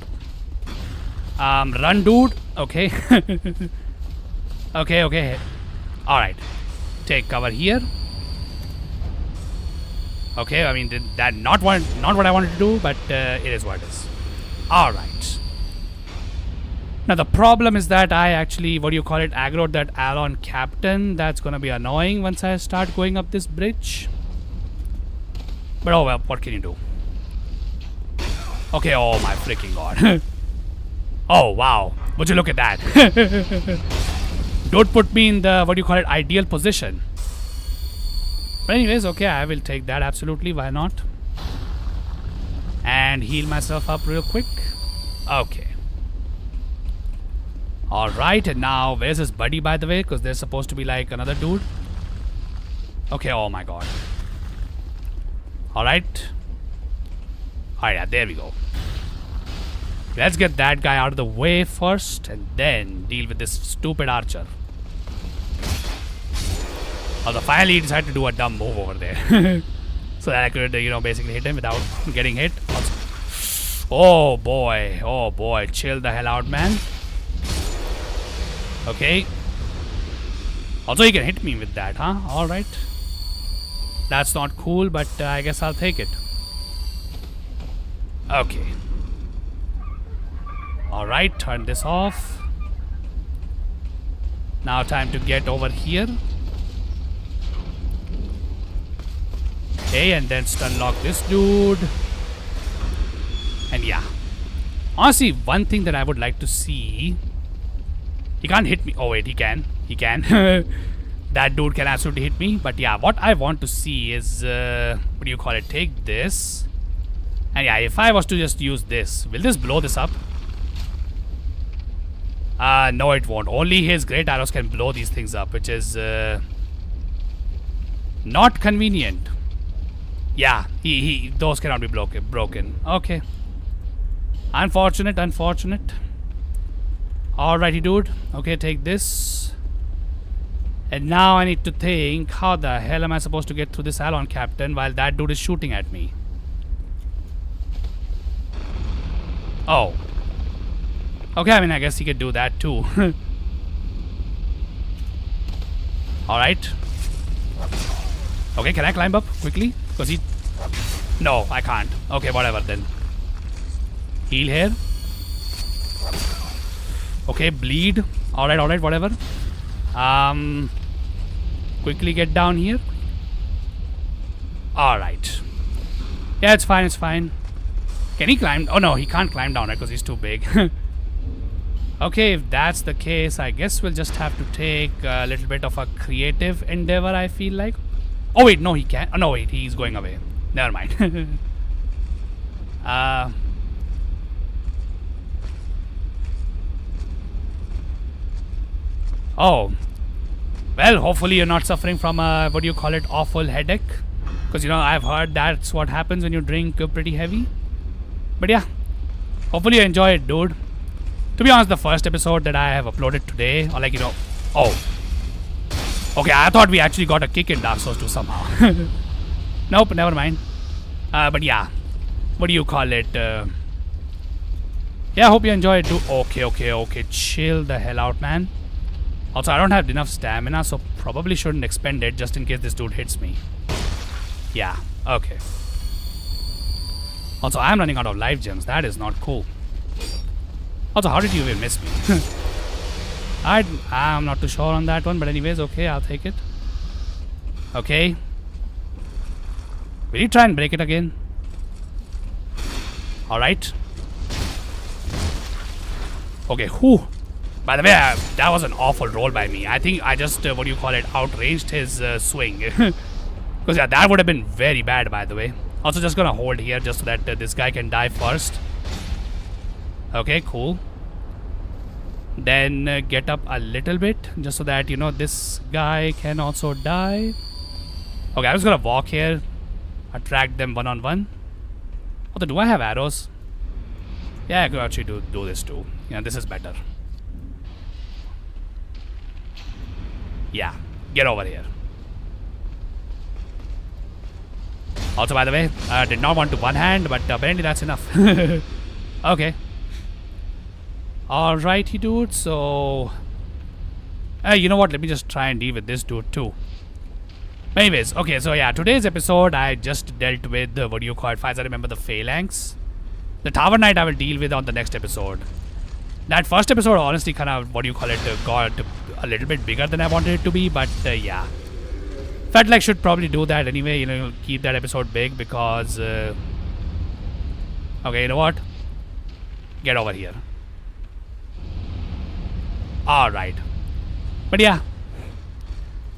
Run, dude. Okay. Okay. Alright. Take cover here. Okay, I mean, did that not what I wanted to do, but it is what it is. Alright. Now the problem is that I actually, aggroed that Alon Captain. That's gonna be annoying once I start going up this bridge. But oh well, what can you do? Okay, oh my freaking god. Oh wow, would you look at that? Don't put me in the, ideal position. But anyways, okay, I will take that absolutely, why not? And heal myself up real quick. Okay. Alright, and now where's his buddy, by the way? Because there's supposed to be like another dude. Okay, oh my god. Alright. Alright, yeah, there we go. Let's get that guy out of the way first, and then deal with this stupid archer. Although finally he decided to do a dumb move over there. So that I could, basically hit him without getting hit. Oh boy, chill the hell out, man. Okay. Also, he can hit me with that, huh? Alright. That's not cool, but I guess I'll take it. Okay. Alright, turn this off. Now time to get over here. Okay, and then stun lock this dude. And yeah. Honestly, one thing that I would like to see... He can't hit me. Oh wait, he can. He can. That dude can absolutely hit me. But yeah, what I want to see is... take this. And yeah, if I was to just use this, will this blow this up? No it won't. Only his great arrows can blow these things up, which is... not convenient. Yeah, those cannot be broken. Okay. Unfortunate. Alrighty, dude. Okay, take this. And now I need to think, how the hell am I supposed to get through this Alon Captain while that dude is shooting at me? Oh. Okay, I mean, I guess he could do that too. Alright. Okay, can I climb up quickly? Because he... No, I can't. Okay, whatever then. Heal here. Okay, bleed. Alright, whatever. Quickly get down here. Alright. Yeah, it's fine. Can he climb? Oh no, he can't climb down because he's too big. Okay, if that's the case, I guess we'll just have to take a little bit of a creative endeavor, I feel like. Oh wait, no, he can't. Oh no, wait, he's going away. Never mind. Oh. Well, hopefully you're not suffering from a, what do you call it, awful headache. Because, I've heard that's what happens when you drink pretty heavy. But yeah, hopefully you enjoy it, dude. To be honest, the first episode that I have uploaded today, or oh. Okay, I thought we actually got a kick in Dark Souls 2 somehow. Nope, never mind. But yeah, what do you call it? Yeah, hope you enjoy it, dude. Okay, chill the hell out, man. Also, I don't have enough stamina, so probably shouldn't expend it just in case this dude hits me. Yeah, okay. Also, I'm running out of life gems. That is not cool. Also, how did you even miss me? I'm not too sure on that one, but anyways, okay, I'll take it. Okay. Will you try and break it again? Alright. Okay, whew. By the way, that was an awful roll by me. I think I just, outraged his swing. Because, yeah, that would have been very bad, by the way. Also, just gonna hold here just so that this guy can die first. Okay, cool. Then get up a little bit, just so that, this guy can also die. Okay, I'm just gonna walk here. Attract them one-on-one. Although, do I have arrows? Yeah, I could actually do this too. Yeah, this is better. Yeah, get over here. Also, by the way, I did not want to one hand, but apparently that's enough. Okay. Alrighty, dude. So, you know what? Let me just try and deal with this dude too. Anyways, okay. So yeah, today's episode I just dealt with what do you call it? As I remember, the phalanx. The Tower Knight I will deal with on the next episode. That first episode, honestly, kind of what do you call it? Got a little bit bigger than I wanted it to be, but yeah. Felt like should probably do that anyway, keep that episode big because... okay, you know what? Get over here. Alright. But yeah.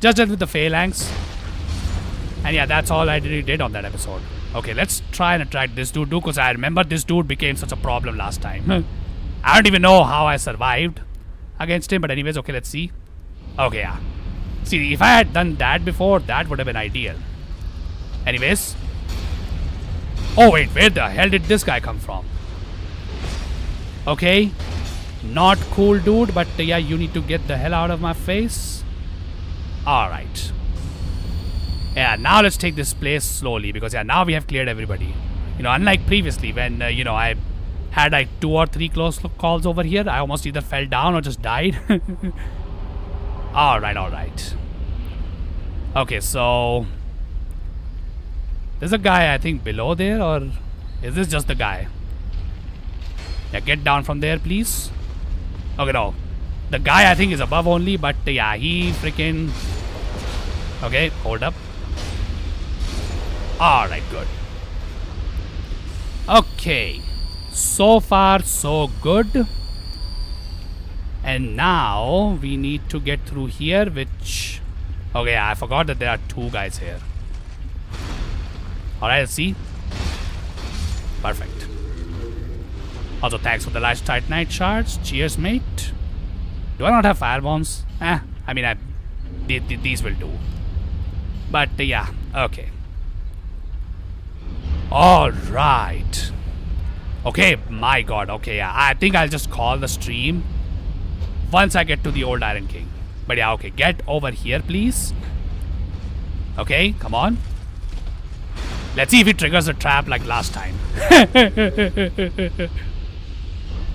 Just dealt with the phalanx. And yeah, that's all I really did on that episode. Okay, let's try and attract this dude because I remember this dude became such a problem last time. I don't even know how I survived against him, but anyways, okay, let's see. Okay, yeah. See, if I had done that before, that would have been ideal. Anyways. Oh, wait, where the hell did this guy come from? Okay. Not cool, dude, but yeah, you need to get the hell out of my face. Alright. Yeah, now let's take this place slowly because, yeah, now we have cleared everybody. Unlike previously when, I had like 2 or 3 close calls over here. I almost either fell down or just died. Alright. Okay, so... There's a guy, I think, below there, or... Is this just the guy? Yeah, get down from there, please. Okay, no. The guy, I think, is above only, but yeah, he freaking... Okay, hold up. Alright, good. Okay. So far, so good. And now we need to get through here, which... Okay, I forgot that there are 2 guys here. Alright, let's see. Perfect. Also, thanks for the last Titanite shards. Cheers, mate. Do I not have fire bombs? I mean, these will do. But, yeah, okay. Alright. Okay, my god, okay, yeah. I think I'll just call the stream once I get to the old Iron King. But yeah, okay, get over here, please. Okay, come on. Let's see if he triggers the trap like last time.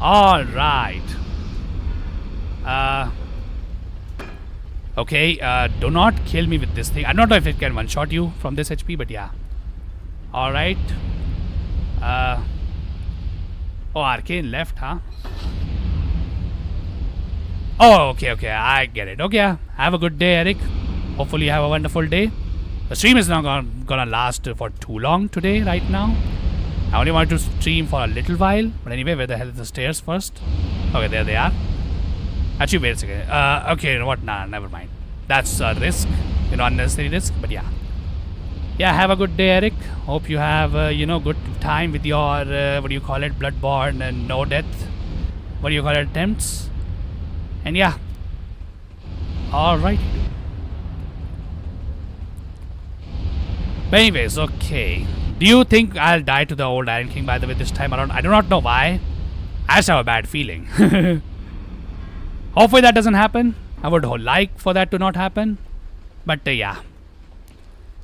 Alright. Okay, do not kill me with this thing. I don't know if it can one-shot you from this HP, but yeah. Alright. Oh, Arcane left, huh? Oh, okay, I get it. Okay, yeah. Have a good day, Eric. Hopefully you have a wonderful day. The stream is not gonna last for too long today, right now. I only wanted to stream for a little while. But anyway, where the hell is the stairs first? Okay, there they are. Actually, wait a second. Okay, you know what? Nah, never mind. That's a risk. Unnecessary risk. But yeah. Yeah, have a good day, Eric. Hope you have, good time with your, Bloodborne and no death. Attempts. And yeah. Alright. But anyways, okay. Do you think I'll die to the old Iron King, by the way, this time around? I do not know why. I just have a bad feeling. Hopefully that doesn't happen. I would like for that to not happen. But yeah.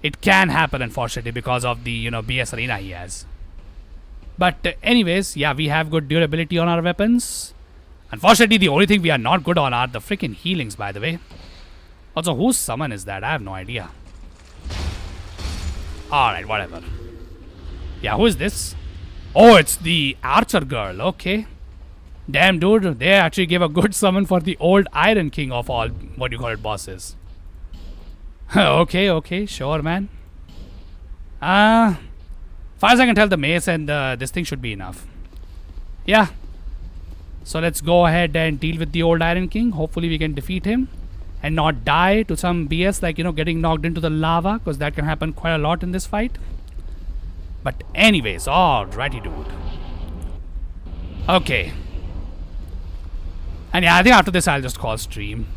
It can happen, unfortunately, because of the, BS arena he has. But anyways, yeah, we have good durability on our weapons. Unfortunately, the only thing we are not good on are the freaking healings, by the way. Also, whose summon is that? I have no idea. Alright, whatever. Yeah, who is this? Oh, it's the archer girl. Okay. Damn, dude. They actually gave a good summon for the old Iron King of all, bosses. Okay, sure, man. Far as I can tell, the mace and this thing should be enough. Yeah. So let's go ahead and deal with the old Iron King. Hopefully we can defeat him and not die to some BS like, getting knocked into the lava, because that can happen quite a lot in this fight. But anyways, alrighty, dude. Okay. And yeah, I think after this I'll just call stream.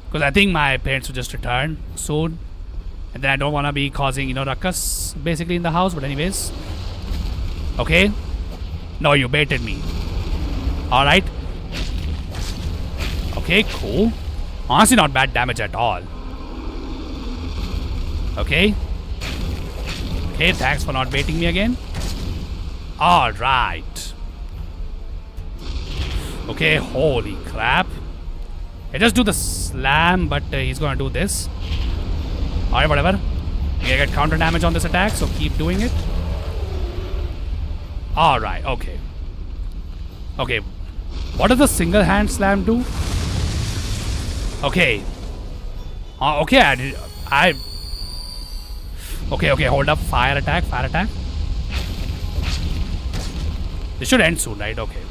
Because I think my parents will just return soon. And then I don't want to be causing, ruckus basically in the house. But anyways. Okay. No, you baited me. Alright. Okay, cool. Honestly, not bad damage at all. Okay. Okay, thanks for not baiting me again. Alright. Okay, holy crap. I just do the slam, but he's gonna do this. Alright, whatever. You get counter damage on this attack, so keep doing it. Alright, okay. Okay. What does the single hand slam do? Okay. Okay, Okay, hold up. Fire attack. This should end soon, right? Okay.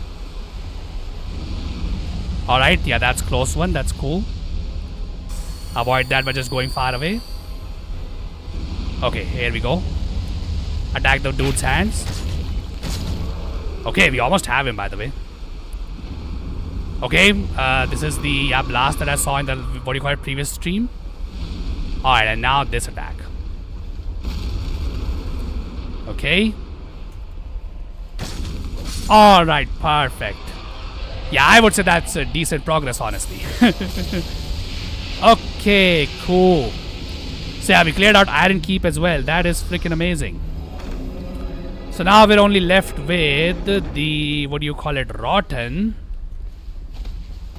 Alright, yeah, that's close one. That's cool. Avoid that by just going far away. Okay, here we go. Attack the dude's hands. Okay, we almost have him, by the way. Okay, this is the blast that I saw in the, previous stream. Alright, and now this attack. Okay. Alright, perfect. Yeah, I would say that's a decent progress, honestly. Okay, cool. So yeah, we cleared out Iron Keep as well. That is freaking amazing. So now we're only left with the, Rotten.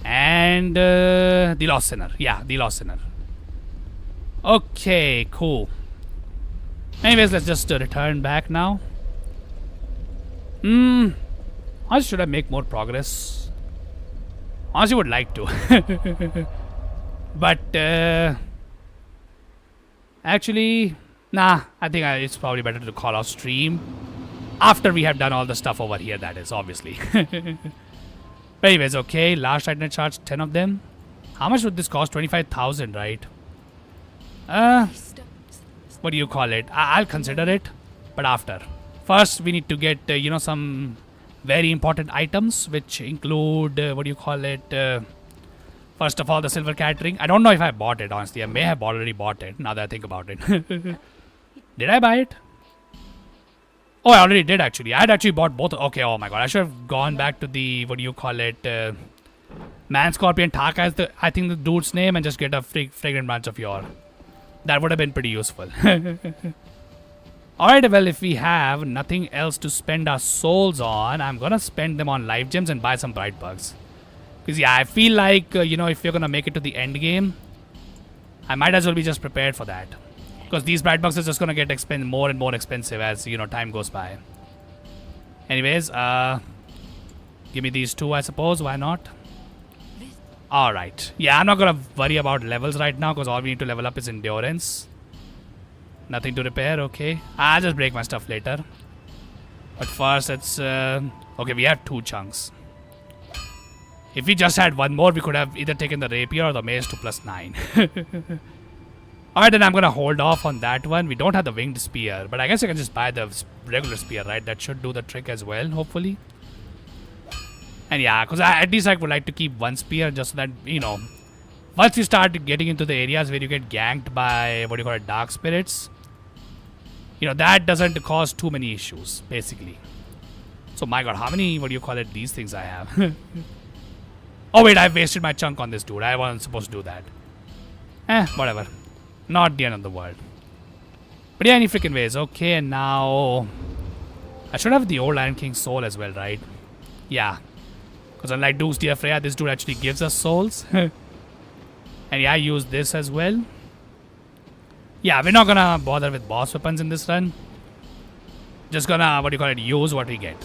And the Lost Sinner. Yeah, the Lost Sinner. Okay, cool. Anyways, let's just return back now. How should I make more progress? Honestly, would like to. But, actually, nah, I think it's probably better to call off stream after we have done all the stuff over here, that is, obviously. But anyways, okay, last Titanite charge, 10 of them. How much would this cost? 25,000, right? What do you call it? I'll consider it, but after. First, we need to get, some very important items, which include, first of all, the silver cat ring. I don't know if I bought it, honestly. I may have already bought it, now that I think about it. Did I buy it? Oh, I already did, actually. I had actually bought both. Okay, oh my god. I should have gone back to the, Man Scorpion Taka is I think the dude's name, and just get a fragrant branch of yore. That would have been pretty useful. Alright, well, if we have nothing else to spend our souls on, I'm gonna spend them on life gems and buy some bright bugs. Because, yeah, I feel like, if you're gonna make it to the end game, I might as well be just prepared for that. Because these bright bugs are just gonna get more and more expensive as time goes by. Anyways, give me these two, I suppose. Why not? Alright. Yeah, I'm not gonna worry about levels right now because all we need to level up is endurance. Nothing to repair, okay. I'll just break my stuff later. But first, let's... okay, we have 2 chunks. If we just had one more, we could have either taken the rapier or the mace to +9. Alright, then I'm gonna hold off on that one. We don't have the winged spear, but I guess I can just buy the regular spear, right? That should do the trick as well, hopefully. And yeah, because at least I would like to keep one spear just so that, once you start getting into the areas where you get ganked by, dark spirits, that doesn't cause too many issues, basically. So, my god, how many, these things I have? Oh, wait, I've wasted my chunk on this dude. I wasn't supposed to do that. Whatever. Not the end of the world. But yeah, any freaking ways. Okay, and now... I should have the old Iron King soul as well, right? Yeah. Because unlike Doomsday Freya, this dude actually gives us souls. And yeah, I use this as well. Yeah, we're not gonna bother with boss weapons in this run. Just gonna, use what we get.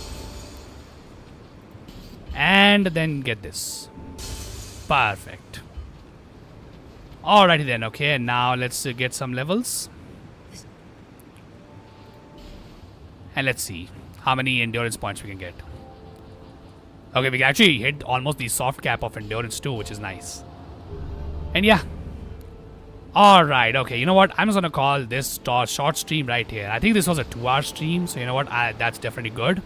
And then get this. Perfect. Alrighty then, okay, and now let's get some levels. And let's see how many endurance points we can get. Okay, we can actually hit almost the soft cap of endurance too, which is nice. And yeah. Alright, okay, you know what? I'm just gonna call this short stream right here. I think this was a 2-hour stream, so you know what? That's definitely good.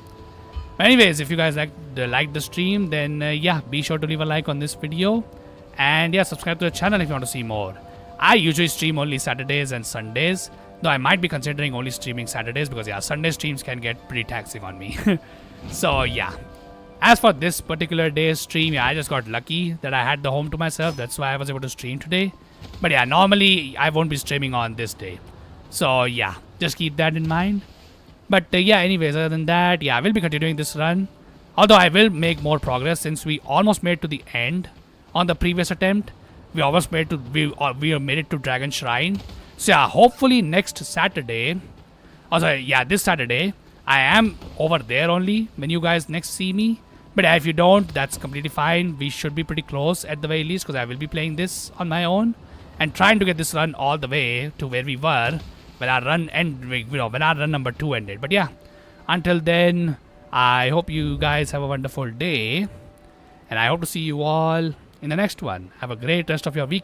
But anyways, if you guys like the stream, then yeah, be sure to leave a like on this video. And yeah, subscribe to the channel if you want to see more. I usually stream only Saturdays and Sundays. Though I might be considering only streaming Saturdays because yeah, Sunday streams can get pretty taxing on me. So yeah. As for this particular day's stream, yeah, I just got lucky that I had the home to myself. That's why I was able to stream today. But yeah, normally I won't be streaming on this day. So yeah, just keep that in mind. But yeah, anyways, other than that, yeah, I will be continuing this run. Although I will make more progress since we almost made to the end. On the previous attempt, we almost made made it to Dragon Shrine. So yeah, hopefully next Saturday, this Saturday, I am over there only when you guys next see me. But if you don't, that's completely fine. We should be pretty close at the very least because I will be playing this on my own and trying to get this run all the way to where we were when our run when our run number 2 ended. But yeah, until then, I hope you guys have a wonderful day, and I hope to see you all in the next one. Have a great rest of your weekend.